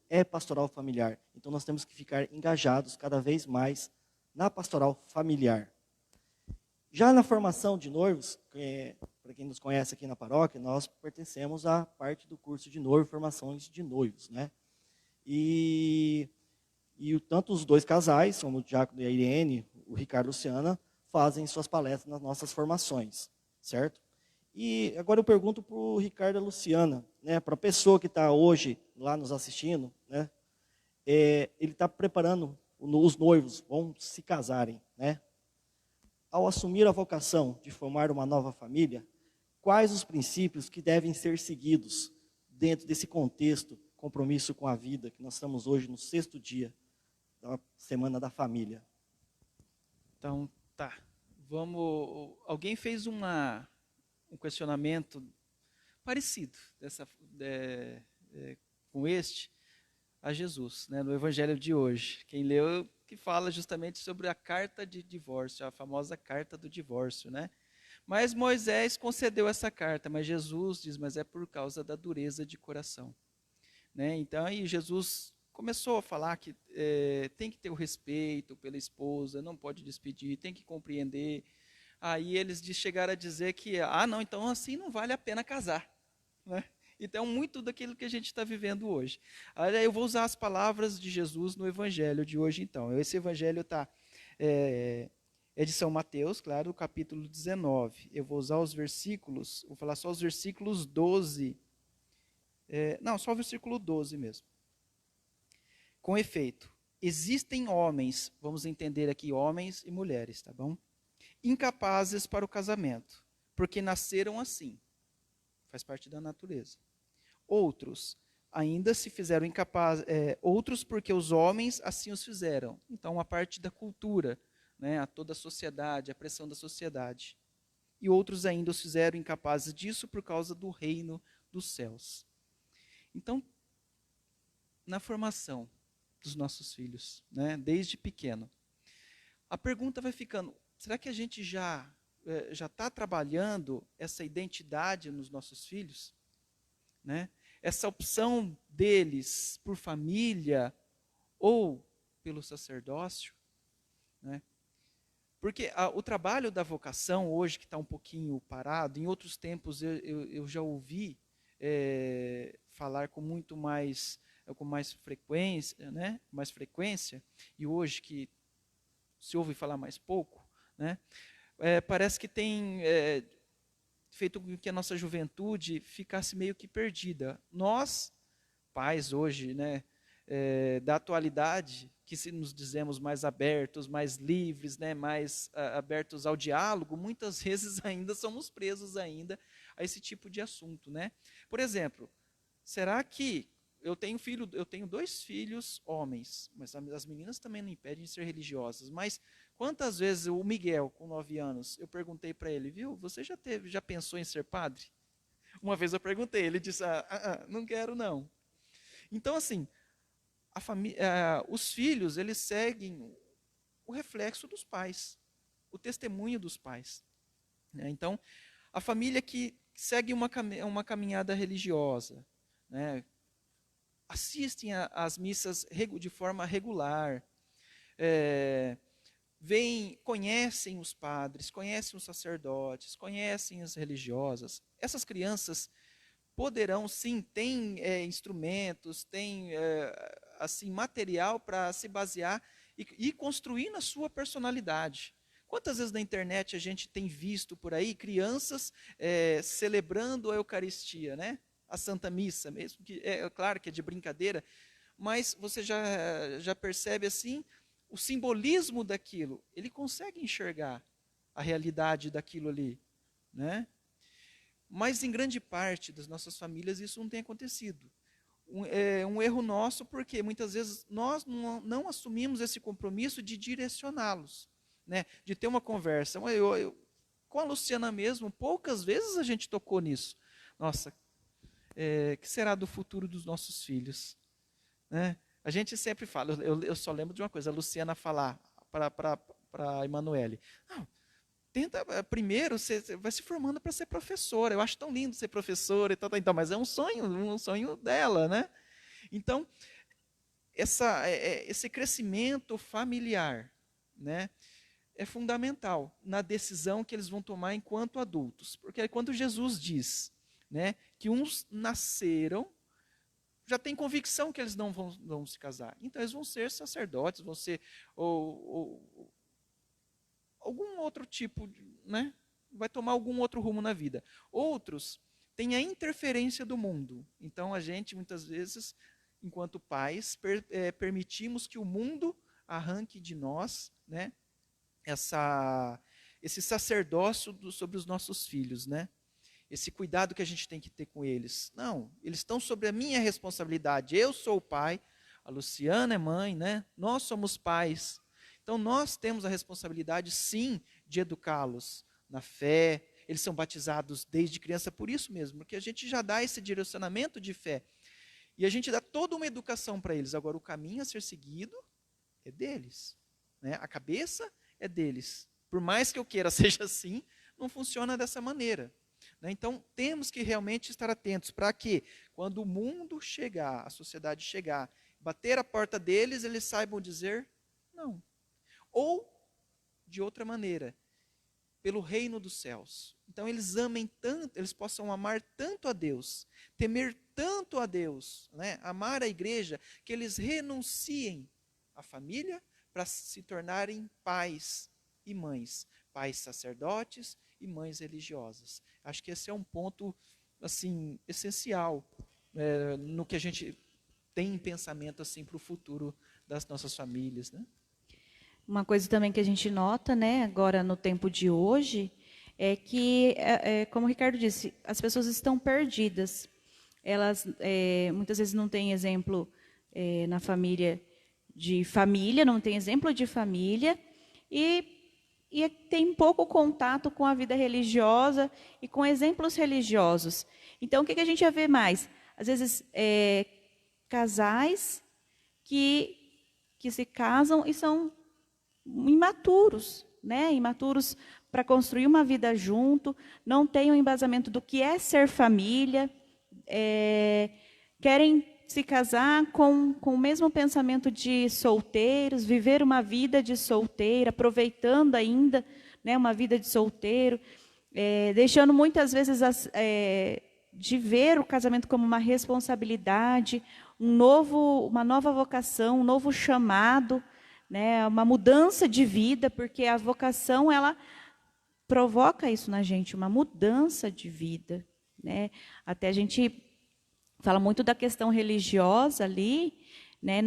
S4: é pastoral familiar. Então nós temos que ficar engajados cada vez mais na pastoral familiar. Já na formação de noivos, para quem nos conhece aqui na paróquia, nós pertencemos à parte do curso de noivo, formações de noivos, E tanto os 2 casais, como o Diácono e a Irene, o Ricardo e a Luciana, fazem suas palestras nas nossas formações, certo? E agora eu pergunto para o Ricardo e a Luciana, para a pessoa que está hoje lá nos assistindo, ele está preparando, os noivos vão se casarem, Ao assumir a vocação de formar uma nova família, quais os princípios que devem ser seguidos dentro desse contexto compromisso com a vida, que nós estamos hoje no 6º dia da Semana da Família.
S6: Então, tá. Vamos. Alguém fez um questionamento parecido com este a Jesus, né, no Evangelho de hoje. Quem leu, que fala justamente sobre a carta de divórcio, a famosa carta do divórcio, né? Mas Moisés concedeu essa carta, mas Jesus diz, mas é por causa da dureza de coração, né? Então, aí Jesus começou a falar que tem que ter o respeito pela esposa, não pode despedir, tem que compreender. Aí eles chegaram a dizer que, não, então assim não vale a pena casar, né? Então, muito daquilo que a gente está vivendo hoje. Aí eu vou usar as palavras de Jesus no Evangelho de hoje, então. Esse Evangelho é de São Mateus, claro, capítulo 19. Eu vou usar os versículos, vou falar só os versículos 12. Só o versículo 12 mesmo. Com efeito, existem homens, vamos entender aqui homens e mulheres, tá bom? Incapazes para o casamento, porque nasceram assim. Faz parte da natureza. Outros ainda se fizeram incapazes, outros porque os homens assim os fizeram. Então, a parte da cultura, né, a toda a sociedade, a pressão da sociedade. E outros ainda os fizeram incapazes disso por causa do reino dos céus. Então, na formação dos nossos filhos, né, desde pequeno, a pergunta vai ficando, será que a gente já está trabalhando essa identidade nos nossos filhos? Né? Essa opção deles por família ou pelo sacerdócio? Né? Porque o trabalho da vocação, hoje que está um pouquinho parado, em outros tempos eu já ouvi falar com muito mais frequência, né? Mais frequência, e hoje que se ouve falar mais pouco, né? Parece que tem feito com que a nossa juventude ficasse meio que perdida. Nós, pais hoje, né, da atualidade, que se nos dizemos mais abertos, mais livres, né, mais abertos ao diálogo, muitas vezes ainda somos presos ainda a esse tipo de assunto, né? Por exemplo, será que eu tenho 2 filhos homens, mas as meninas também não impedem de ser religiosas, mas quantas vezes o Miguel, com 9 anos, eu perguntei para ele, viu, você já pensou em ser padre? Uma vez eu perguntei, ele disse, não quero não. Então, assim, os filhos, eles seguem o reflexo dos pais, o testemunho dos pais. Né? Então, a família que segue uma caminhada religiosa, né? Assistem às missas de forma regular, conhecem os padres, conhecem os sacerdotes, conhecem as religiosas. Essas crianças poderão, sim, têm instrumentos, têm assim, material para se basear e construir na sua personalidade. Quantas vezes na internet a gente tem visto por aí crianças celebrando a Eucaristia, né? A Santa Missa, mesmo que claro que é de brincadeira, mas você já percebe assim o simbolismo daquilo. Ele consegue enxergar a realidade daquilo ali, né? Mas em grande parte das nossas famílias isso não tem acontecido. Um erro nosso, porque muitas vezes nós não assumimos esse compromisso de direcioná-los, né? De ter uma conversa. Com a Luciana mesmo, poucas vezes a gente tocou nisso. Nossa, que será do futuro dos nossos filhos? Né? A gente sempre fala, eu só lembro de uma coisa, a Luciana falar para a Emanuele, tenta primeiro, você vai se formando para ser professora, eu acho tão lindo ser professora, e tal, então, mas é um sonho dela, né? Então, esse crescimento familiar, né, é fundamental na decisão que eles vão tomar enquanto adultos, porque quando Jesus diz, né, que uns nasceram, já tem convicção que eles não vão se casar. Então, eles vão ser sacerdotes, vão ser algum outro tipo, né? Vai tomar algum outro rumo na vida. Outros têm a interferência do mundo. Então, a gente, muitas vezes, enquanto pais, permitimos que o mundo arranque de nós, né, esse sacerdócio sobre os nossos filhos, né? esse cuidado que a gente tem que ter com eles. Não, eles estão sobre a minha responsabilidade. Eu sou o pai, a Luciana é mãe, né? Nós somos pais. Então nós temos a responsabilidade, sim, de educá-los na fé. Eles são batizados desde criança por isso mesmo, porque a gente já dá esse direcionamento de fé. E a gente dá toda uma educação para eles. Agora, o caminho a ser seguido é deles, né? A cabeça é deles. Por mais que eu queira seja assim, não funciona dessa maneira, né? Então, temos que realmente estar atentos para que, quando o mundo chegar, a sociedade chegar, bater a porta deles, eles saibam dizer não. Ou, de outra maneira, pelo reino dos céus. Então, eles amem tanto, eles possam amar tanto a Deus, temer tanto a Deus, né? Amar a igreja, que eles renunciem à família para se tornarem pais e mães, pais sacerdotes e mães religiosas. Acho que esse é um ponto assim essencial no que a gente tem em pensamento assim para o futuro das nossas famílias, né?
S7: Uma coisa também que a gente nota, né, agora no tempo de hoje, é que, como o Ricardo disse, as pessoas estão perdidas. Elas muitas vezes não têm exemplo na família, não tem exemplo de família, e tem pouco contato com a vida religiosa e com exemplos religiosos. Então, o que a gente já vê mais? Às vezes, casais que se casam e são imaturos, né? Imaturos para construir uma vida junto, não têm um embasamento do que é ser família, querem se casar com o mesmo pensamento de solteiros, viver uma vida de solteiro, aproveitando ainda, né, uma vida de solteiro, deixando muitas vezes de ver o casamento como uma responsabilidade, uma nova vocação, um novo chamado, né, uma mudança de vida, porque a vocação ela provoca isso na gente, uma mudança de vida, né? Até a gente fala muito da questão religiosa ali, né,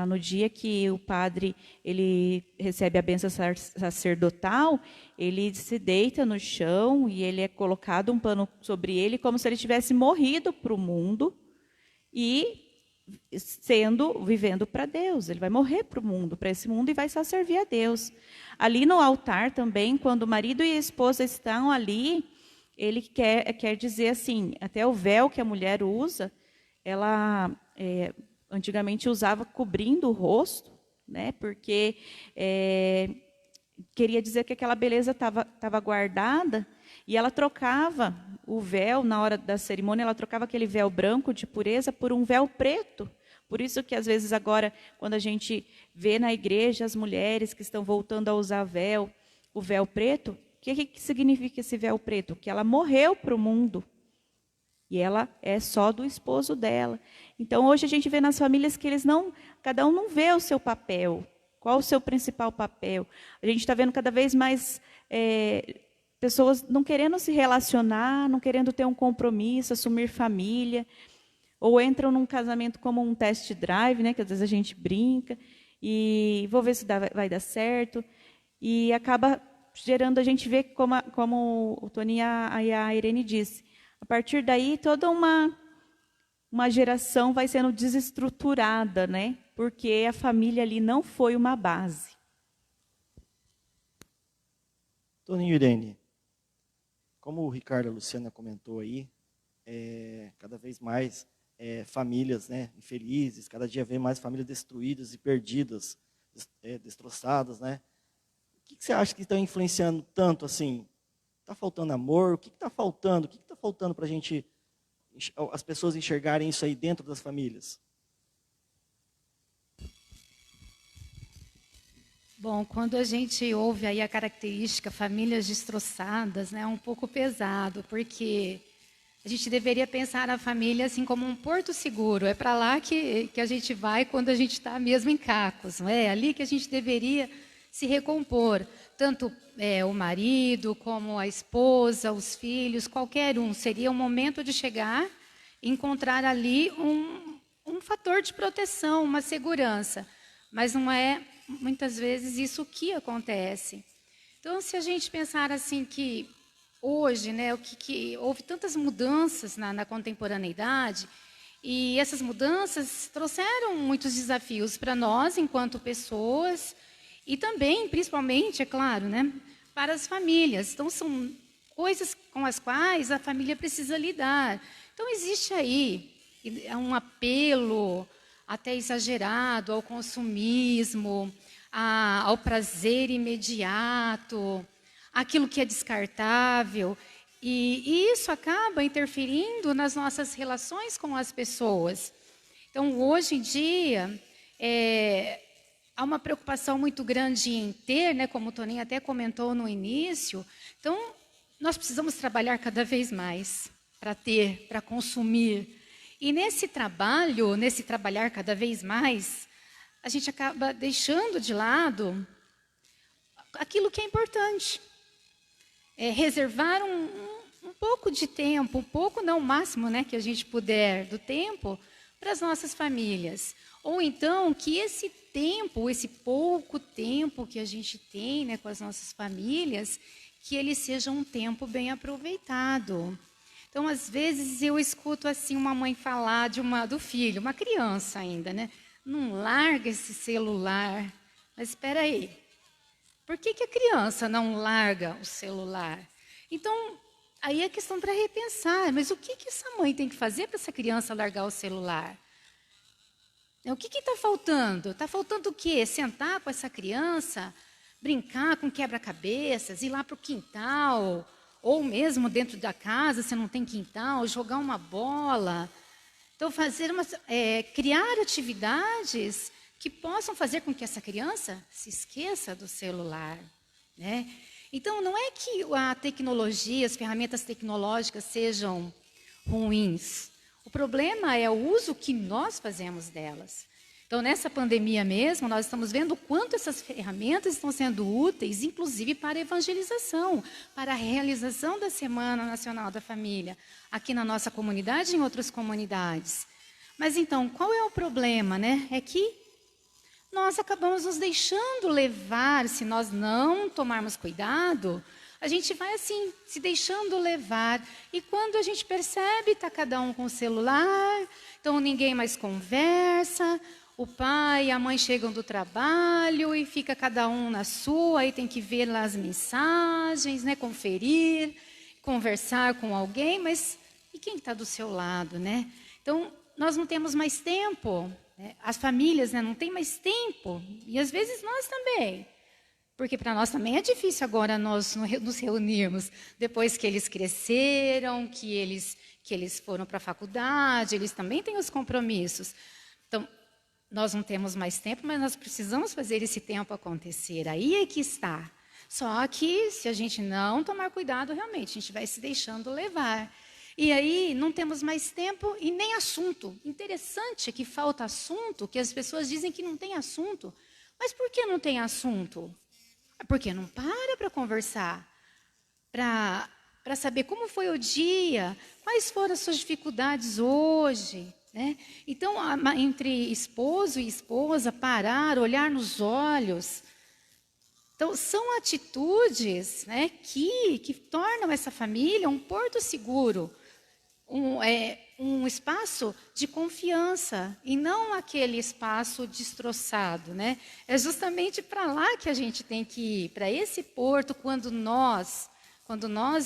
S7: no dia que o padre ele recebe a bênção sacerdotal, ele se deita no chão e ele é colocado um pano sobre ele como se ele tivesse morrido para o mundo e vivendo para Deus. Ele vai morrer para o mundo, para esse mundo, e vai só servir a Deus. Ali no altar também, quando o marido e a esposa estão ali, ele quer dizer assim, até o véu que a mulher usa, ela antigamente usava cobrindo o rosto, né, porque queria dizer que aquela beleza estava guardada, e ela trocava o véu, na hora da cerimônia, ela trocava aquele véu branco de pureza por um véu preto. Por isso que, às vezes, agora, quando a gente vê na igreja as mulheres que estão voltando a usar o véu preto, o que significa esse véu preto? Que ela morreu para o mundo. E ela é só do esposo dela. Então, hoje a gente vê nas famílias que cada um não vê o seu papel. Qual o seu principal papel? A gente está vendo cada vez mais pessoas não querendo se relacionar, não querendo ter um compromisso, assumir família, ou entram num casamento como um test drive, né, que às vezes a gente brinca, e vou ver se vai dar certo, e acaba gerando, a gente vê como o Tony e a Irene disse, a partir daí toda uma geração vai sendo desestruturada, né, porque a família ali não foi uma base.
S4: Tony e Irene, como o Ricardo e a Luciana comentou aí, cada vez mais famílias, né, infelizes, cada dia vem mais famílias destruídas e perdidas, destroçadas, né? O que você acha que está influenciando tanto assim? Está faltando amor? O que está faltando? O que está faltando para as pessoas enxergarem isso aí dentro das famílias?
S8: Bom, quando a gente ouve aí a característica famílias destroçadas, né, é um pouco pesado, porque a gente deveria pensar a família assim como um porto seguro. É para lá que a gente vai quando a gente está mesmo em cacos, não é? É ali que a gente deveria se recompor. Tanto o marido, como a esposa, os filhos, qualquer um. Seria um momento de chegar e encontrar ali um fator de proteção, uma segurança. Mas não é, muitas vezes, isso que acontece. Então, se a gente pensar assim que hoje, né, houve tantas mudanças na contemporaneidade, e essas mudanças trouxeram muitos desafios para nós, enquanto pessoas, e também, principalmente, é claro, né, para as famílias. Então, são coisas com as quais a família precisa lidar. Então, existe aí um apelo até exagerado ao consumismo, ao prazer imediato, aquilo que é descartável. E isso acaba interferindo nas nossas relações com as pessoas. Então, hoje em dia, há uma preocupação muito grande em ter, né, como o Toninho até comentou no início. Então, nós precisamos trabalhar cada vez mais para ter, para consumir. E nesse trabalhar cada vez mais, a gente acaba deixando de lado aquilo que é importante. Reservar um pouco de tempo, um pouco, não o máximo, né, que a gente puder do tempo, para as nossas famílias. Ou então que esse tempo, esse pouco tempo que a gente tem, né, com as nossas famílias, que ele seja um tempo bem aproveitado. Então, às vezes, eu escuto assim uma mãe falar do filho, uma criança ainda, né? Não larga esse celular. Mas espera aí. Por que a criança não larga o celular? Então, aí é questão para repensar. Mas o que essa mãe tem que fazer para essa criança largar o celular? O que está faltando? Está faltando o quê? Sentar com essa criança, brincar com quebra-cabeças, ir lá para o quintal, ou mesmo dentro da casa, se não tem quintal, jogar uma bola. Então, criar atividades que possam fazer com que essa criança se esqueça do celular, né? Então, não é que a tecnologia, as ferramentas tecnológicas sejam ruins. O problema é o uso que nós fazemos delas. Então, nessa pandemia mesmo, nós estamos vendo o quanto essas ferramentas estão sendo úteis, inclusive para a evangelização, para a realização da Semana Nacional da Família, aqui na nossa comunidade e em outras comunidades. Mas, então, qual é o problema, né? É que nós acabamos nos deixando levar, se nós não tomarmos cuidado, a gente vai assim, se deixando levar. E quando a gente percebe, está cada um com o celular, então ninguém mais conversa, o pai e a mãe chegam do trabalho e fica cada um na sua, aí tem que ver lá as mensagens, né, conferir, conversar com alguém, mas e quem está do seu lado, né? Então, nós não temos mais tempo, né? As famílias, né, não têm mais tempo, e às vezes nós também. Porque para nós também é difícil agora nós nos reunirmos, depois que eles cresceram, que eles foram para a faculdade, eles também têm os compromissos. Então, nós não temos mais tempo, mas nós precisamos fazer esse tempo acontecer. Aí é que está. Só que, se a gente não tomar cuidado, realmente, a gente vai se deixando levar. E aí, não temos mais tempo e nem assunto. Interessante que falta assunto, que as pessoas dizem que não tem assunto. Mas por que não tem assunto? Porque não para conversar, para saber como foi o dia, quais foram as suas dificuldades hoje, né? Então, entre esposo e esposa, parar, olhar nos olhos. Então, são atitudes, né, que tornam essa família um porto seguro, um espaço de confiança e não aquele espaço destroçado, né? É justamente para lá que a gente tem que ir, para esse porto, quando nós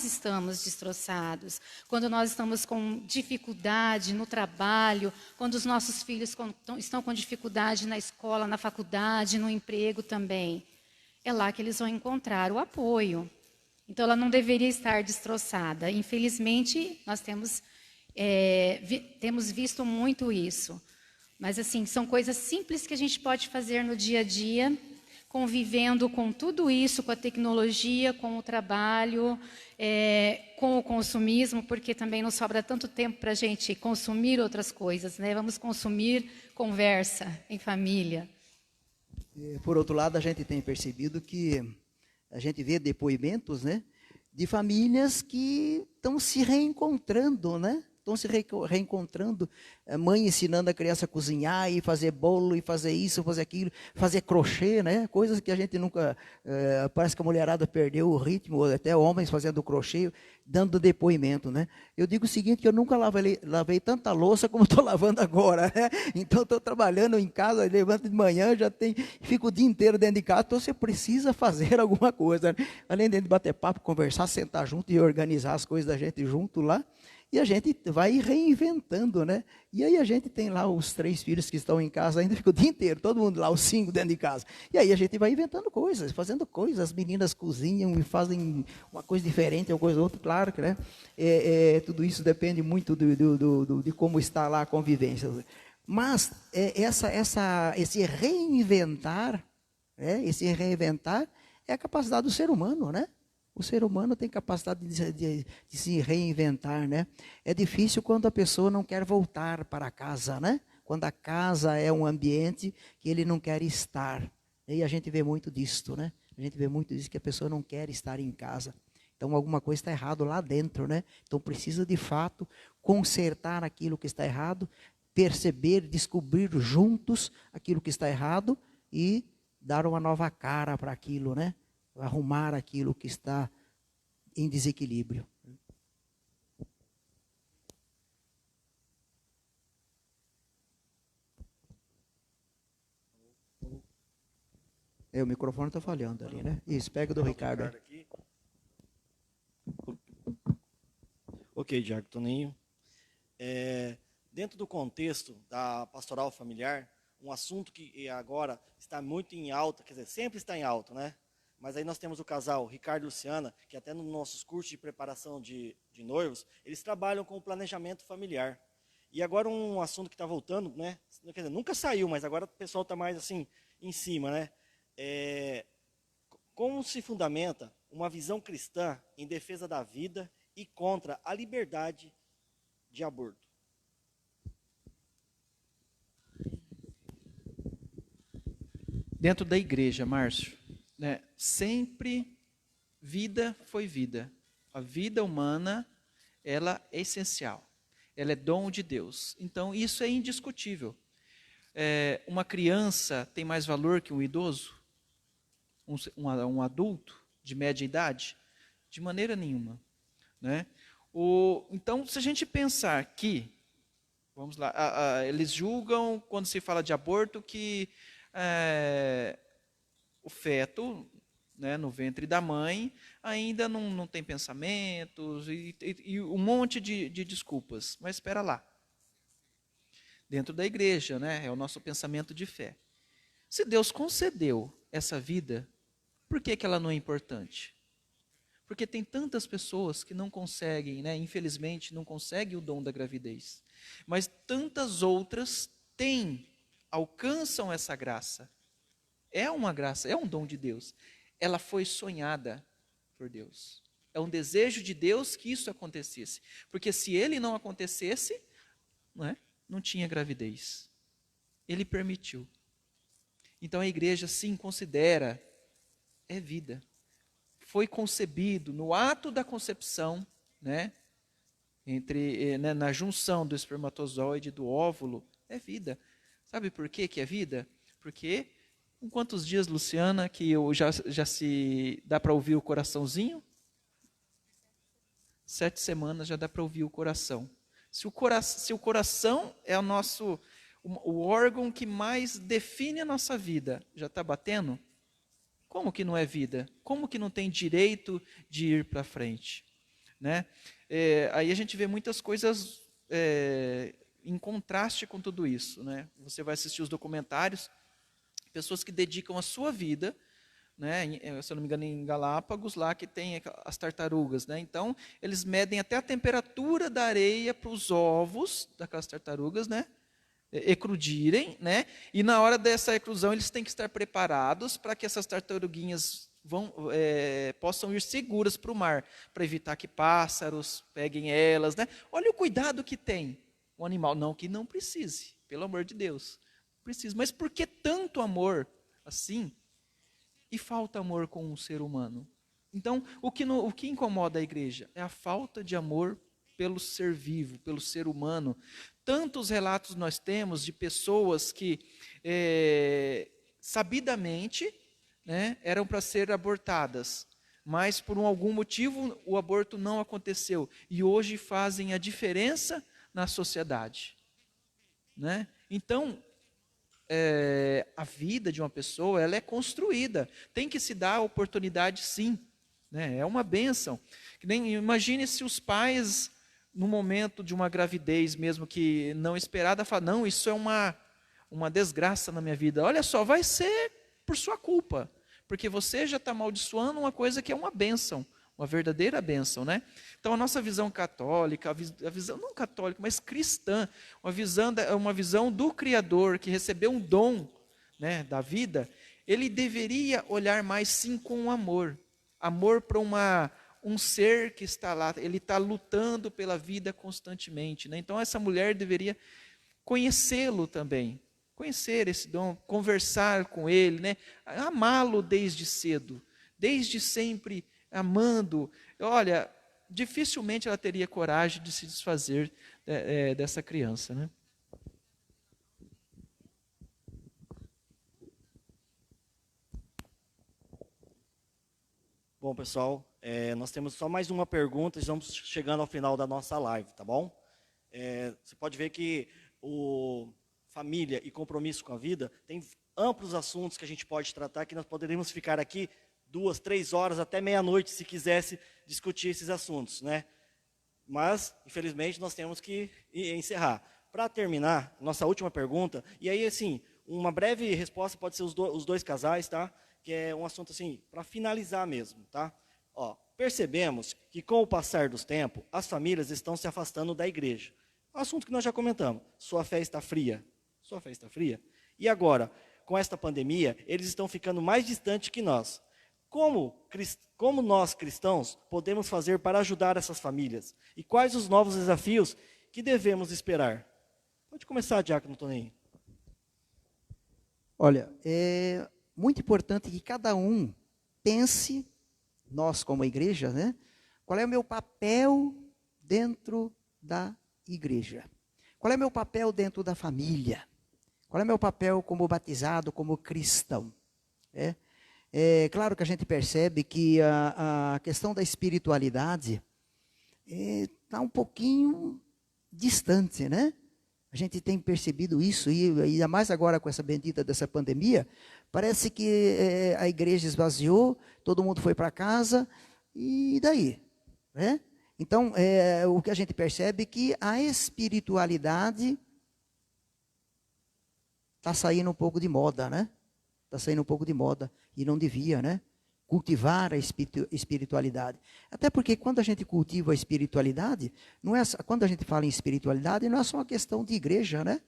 S8: estamos destroçados, quando nós estamos com dificuldade no trabalho, quando os nossos filhos estão com dificuldade na escola, na faculdade, no emprego também. É lá que eles vão encontrar o apoio. Então, ela não deveria estar destroçada. Infelizmente, nós temos visto muito isso. Mas, assim, são coisas simples que a gente pode fazer no dia a dia, convivendo com tudo isso, com a tecnologia, com o trabalho, com o consumismo, porque também não sobra tanto tempo para a gente consumir outras coisas, né? Vamos consumir conversa em família.
S5: Por outro lado, a gente tem percebido que a gente vê depoimentos, né, de famílias que estão se reencontrando, né? Estão se reencontrando, mãe ensinando a criança a cozinhar, e fazer bolo, e fazer isso, fazer aquilo, fazer crochê, né? Coisas que a gente nunca, parece que a mulherada perdeu o ritmo, ou até homens fazendo crochê, dando depoimento, né? Eu digo o seguinte, que eu nunca lavei tanta louça como estou lavando agora, né? Então estou trabalhando em casa, levanto de manhã, fico o dia inteiro dentro de casa, então você precisa fazer alguma coisa, né? Além de bater papo, conversar, sentar junto e organizar as coisas da gente junto lá, e a gente vai reinventando, né? E aí a gente tem lá os 3 filhos que estão em casa, ainda fica o dia inteiro, todo mundo lá, os 5 dentro de casa. E aí a gente vai inventando coisas, fazendo coisas, as meninas cozinham e fazem uma coisa diferente, uma coisa outra, claro que, né? Tudo isso depende muito de como está lá a convivência. Mas esse reinventar, é a capacidade do ser humano, né? O ser humano tem capacidade de se reinventar, né? É difícil quando a pessoa não quer voltar para casa, né? Quando a casa é um ambiente que ele não quer estar. E a gente vê muito disso, né? A gente vê muito disso, que a pessoa não quer estar em casa. Então, alguma coisa está errado lá dentro, né? Então, precisa, de fato, consertar aquilo que está errado, perceber, descobrir juntos aquilo que está errado e dar uma nova cara para aquilo, né? Arrumar aquilo que está em desequilíbrio. O microfone está falhando ali, né? Isso, pega do Ricardo.
S4: Aqui. Ok, Diago Toninho. Dentro do contexto da pastoral familiar, um assunto que agora está muito em alta, quer dizer, sempre está em alta, né? Mas aí nós temos o casal Ricardo e Luciana, que até nos nossos cursos de preparação de noivos, eles trabalham com o planejamento familiar. E agora um assunto que está voltando, né? Quer dizer, nunca saiu, mas agora o pessoal está mais assim, em cima, né? Como se fundamenta uma visão cristã em defesa da vida e contra a liberdade de aborto?
S6: Dentro da igreja, Márcio, né, sempre vida foi vida. A vida humana, ela é essencial. Ela é dom de Deus. Então, isso é indiscutível. Uma criança tem mais valor que um idoso? Um adulto de média idade? De maneira nenhuma. Né? Então, se a gente pensar que, vamos lá, eles julgam, quando se fala de aborto, que o feto, né, no ventre da mãe ainda não tem pensamentos e um monte de desculpas. Mas espera lá. Dentro da igreja, né, é o nosso pensamento de fé. Se Deus concedeu essa vida, por que ela não é importante? Porque tem tantas pessoas que não conseguem, né, infelizmente, não conseguem o dom da gravidez. Mas tantas outras alcançam essa graça. É uma graça, é um dom de Deus. Ela foi sonhada por Deus. É um desejo de Deus que isso acontecesse. Porque se ele não acontecesse, não tinha gravidez. Ele permitiu. Então a igreja sim considera, é vida. Foi concebido no ato da concepção, né? Na junção do espermatozoide e do óvulo, é vida. Sabe por quê que é vida? Porque, com quantos dias, Luciana, que já se dá para ouvir o coraçãozinho? 7 semanas já dá para ouvir o coração. Se o coração é o órgão que mais define a nossa vida, já está batendo? Como que não é vida? Como que não tem direito de ir para frente? Né? Aí a gente vê muitas coisas em contraste com tudo isso. Né? Você vai assistir os documentários, pessoas que dedicam a sua vida, né? Se eu não me engano, em Galápagos, lá que tem as tartarugas. Né? Então, eles medem até a temperatura da areia para os ovos daquelas tartarugas, né? Eclodirem, né? E na hora dessa eclosão eles têm que estar preparados para que essas tartaruguinhas possam ir seguras para o mar, para evitar que pássaros peguem elas, né? Olha o cuidado que tem o animal. Não que não precise, pelo amor de Deus, precisa. Mas por que tanto amor assim e falta amor com o ser humano? Então, o que incomoda a igreja é a falta de amor pelo ser vivo, pelo ser humano. Tantos relatos nós temos de pessoas que sabidamente, né, eram para ser abortadas, mas por algum motivo o aborto não aconteceu e hoje fazem a diferença na sociedade, né? Então, a vida de uma pessoa, ela é construída, tem que se dar a oportunidade, sim, né? É uma bênção. Que nem, imagine se os pais, no momento de uma gravidez mesmo que não esperada, falam, não, isso é uma desgraça na minha vida. Olha só, vai ser por sua culpa, porque você já está amaldiçoando uma coisa que é uma bênção, uma verdadeira bênção, né? Então a nossa visão católica, a visão não católica, mas cristã, uma visão do Criador que recebeu um dom, né, da vida, ele deveria olhar mais sim com amor para um ser que está lá, ele está lutando pela vida constantemente, né? Então essa mulher deveria conhecê-lo também, conhecer esse dom, conversar com ele, né? Amá-lo desde cedo, desde sempre amando. Olha, dificilmente ela teria coragem de se desfazer dessa criança, né?
S4: Bom, pessoal, nós temos só mais uma pergunta, estamos chegando ao final da nossa live, tá bom? Você pode ver que o família e compromisso com a vida tem amplos assuntos que a gente pode tratar, que nós poderíamos ficar aqui 2, 3 horas, até meia-noite, se quisesse discutir esses assuntos, né? Mas, infelizmente, nós temos que encerrar. Para terminar, nossa última pergunta, e aí, assim, uma breve resposta pode ser os dois casais, tá? Que é um assunto, assim, para finalizar mesmo, tá? Ó, percebemos que, com o passar dos tempos, as famílias estão se afastando da igreja. Um assunto que nós já comentamos. Sua fé está fria? Sua fé está fria? E agora, com esta pandemia, eles estão ficando mais distantes que nós. Como nós, cristãos, podemos fazer para ajudar essas famílias? E quais os novos desafios que devemos esperar? Pode começar, Diácono Toninho.
S5: Olha, é muito importante que cada um pense, nós como igreja, né? Qual é o meu papel dentro da igreja? Qual é o meu papel dentro da família? Qual é o meu papel como batizado, como cristão? É claro que a gente percebe que a questão da espiritualidade está um pouquinho distante, né? A gente tem percebido isso, e ainda mais agora com essa bendita dessa pandemia, parece que a igreja esvaziou, todo mundo foi para casa, e daí? Né? Então, o que a gente percebe é que a espiritualidade está saindo um pouco de moda, né? Está saindo um pouco de moda, e não devia, né? Cultivar a espiritualidade. Até porque quando a gente cultiva a espiritualidade, quando a gente fala em espiritualidade, não é só uma questão de igreja, né?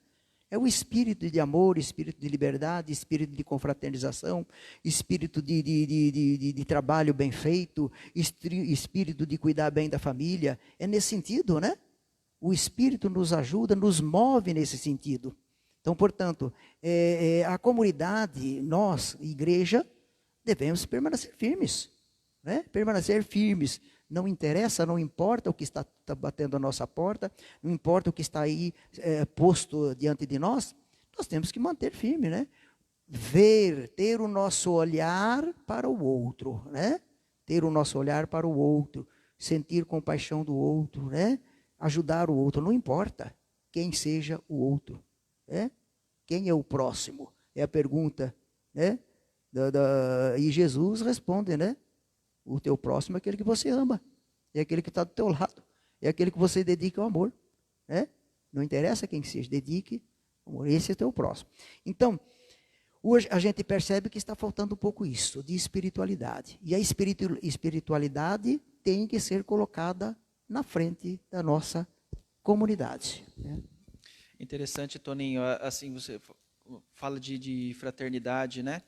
S5: É o espírito de amor, espírito de liberdade, espírito de confraternização, espírito de trabalho bem feito, espírito de cuidar bem da família. É nesse sentido, né? O espírito nos ajuda, nos move nesse sentido. Então, portanto, a comunidade, nós, igreja, devemos permanecer firmes, né? Permanecer firmes. Não interessa, não importa o que está batendo a nossa porta, não importa o que está aí posto diante de nós, nós temos que manter firme, né? Ter o nosso olhar para o outro, né? Ter o nosso olhar para o outro, sentir compaixão do outro, né? Ajudar o outro, não importa quem seja o outro, né? Quem é o próximo? É a pergunta, né? E Jesus responde, né? O teu próximo é aquele que você ama, é aquele que está do teu lado, é aquele que você dedica o amor, né? Não interessa quem seja, dedique o amor, esse é o teu próximo. Então, hoje a gente percebe que está faltando um pouco isso, de espiritualidade. E a espiritualidade tem que ser colocada na frente da nossa comunidade, né?
S6: Interessante, Toninho, assim, você fala de fraternidade, né?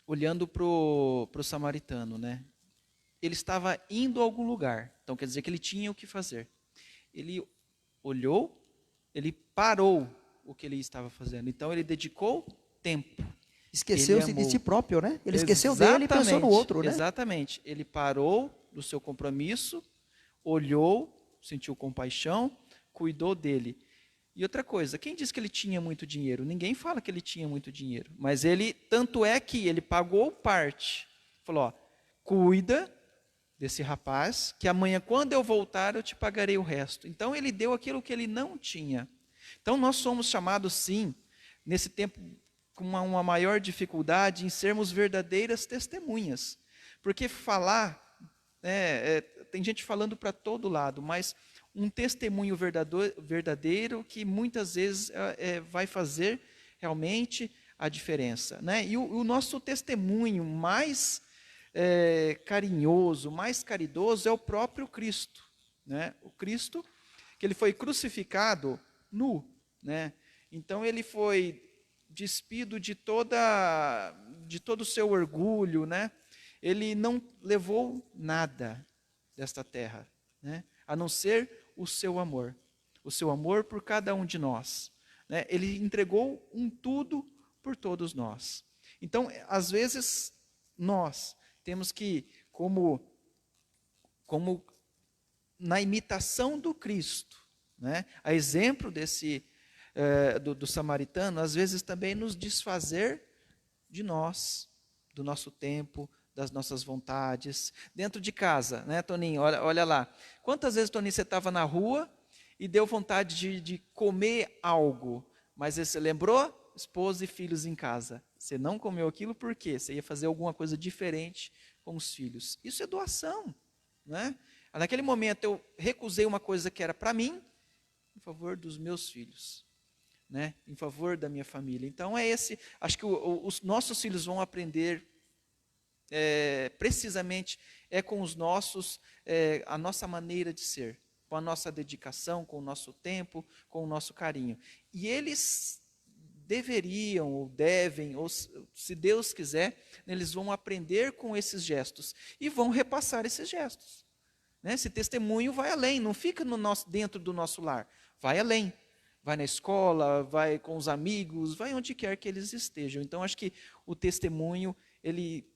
S6: Olhando para o samaritano, né? Ele estava indo a algum lugar, então quer dizer que ele tinha o que fazer. Ele olhou, ele parou o que ele estava fazendo, então ele dedicou tempo.
S5: Esqueceu-se de si próprio, né? Ele esqueceu dele e pensou no outro, né?
S6: Exatamente, ele parou do seu compromisso, olhou, sentiu compaixão, cuidou dele. E outra coisa, quem disse que ele tinha muito dinheiro? Ninguém fala que ele tinha muito dinheiro. Mas ele, tanto é que ele pagou parte. Falou, ó, cuida desse rapaz, que amanhã quando eu voltar eu te pagarei o resto. Então ele deu aquilo que ele não tinha. Então nós somos chamados sim, nesse tempo com uma maior dificuldade, em sermos verdadeiras testemunhas. Porque falar, tem gente falando para todo lado, mas um testemunho verdadeiro que muitas vezes vai fazer realmente a diferença. Né? E o nosso testemunho mais carinhoso, mais caridoso é o próprio Cristo. Né? O Cristo, que ele foi crucificado nu. Né? Então ele foi despido de todo o seu orgulho, né? Ele não levou nada desta terra, né? A não ser o seu amor por cada um de nós, né? Ele entregou um tudo por todos nós. Então, às vezes, nós temos que, como na imitação do Cristo, né? A exemplo do samaritano, às vezes também nos desfazer de nós, do nosso tempo, das nossas vontades. Dentro de casa, né, Toninho? Olha lá. Quantas vezes, Toninho, você estava na rua e deu vontade de comer algo, mas você lembrou? Esposa e filhos em casa. Você não comeu aquilo por quê? Você ia fazer alguma coisa diferente com os filhos. Isso é doação. Né? Naquele momento eu recusei uma coisa que era para mim, em favor dos meus filhos. Né, em favor da minha família. Então acho que os nossos filhos vão aprender precisamente com os nossos, a nossa maneira de ser, com a nossa dedicação, com o nosso tempo, com o nosso carinho. E eles deveriam, ou devem, ou se Deus quiser, eles vão aprender com esses gestos e vão repassar esses gestos. Né? Esse testemunho vai além, não fica dentro do nosso lar, vai além. Vai na escola, vai com os amigos, vai onde quer que eles estejam. Então, acho que o testemunho, ele,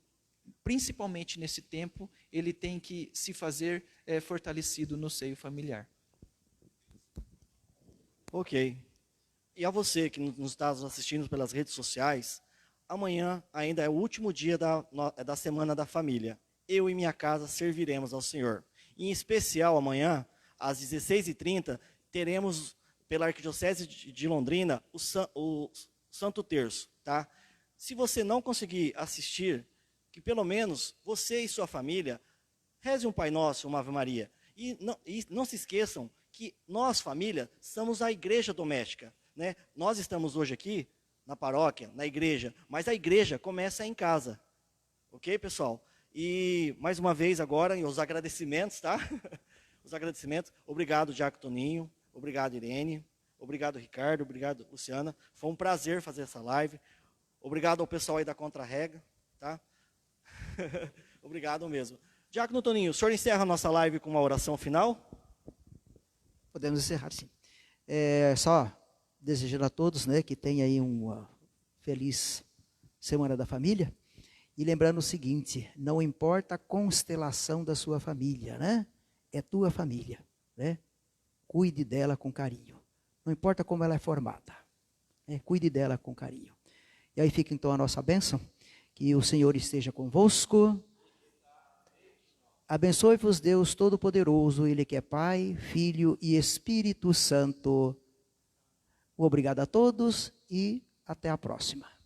S6: principalmente nesse tempo, ele tem que se fazer fortalecido no seio familiar.
S4: Ok. E a você que nos está assistindo pelas redes sociais, amanhã ainda é o último dia da Semana da Família. Eu e minha casa serviremos ao Senhor. Em especial, amanhã, às 16h30, teremos pela Arquidiocese de Londrina, o Santo Terço, tá? Se você não conseguir assistir, que pelo menos você e sua família reze um Pai Nosso, uma Ave Maria. E não se esqueçam que nós, família, somos a igreja doméstica, né? Nós estamos hoje aqui na paróquia, na igreja, mas a igreja começa em casa. Ok, pessoal? E mais uma vez agora, os agradecimentos, tá? Os agradecimentos. Obrigado, Diácono Toninho. Obrigado, Irene. Obrigado, Ricardo. Obrigado, Luciana. Foi um prazer fazer essa live. Obrigado ao pessoal aí da Contra-Rega. Tá? Obrigado mesmo. Diácono Toninho, o senhor encerra a nossa live com uma oração final?
S5: Podemos encerrar, sim. Só desejando a todos, né, que tenham aí uma feliz Semana da Família. E lembrando o seguinte, não importa a constelação da sua família, né? É tua família, né? Cuide dela com carinho. Não importa como ela é formada. Né? Cuide dela com carinho. E aí fica então a nossa bênção. Que o Senhor esteja convosco. Abençoe-vos Deus Todo-Poderoso, Ele que é Pai, Filho e Espírito Santo. Obrigado a todos e até a próxima.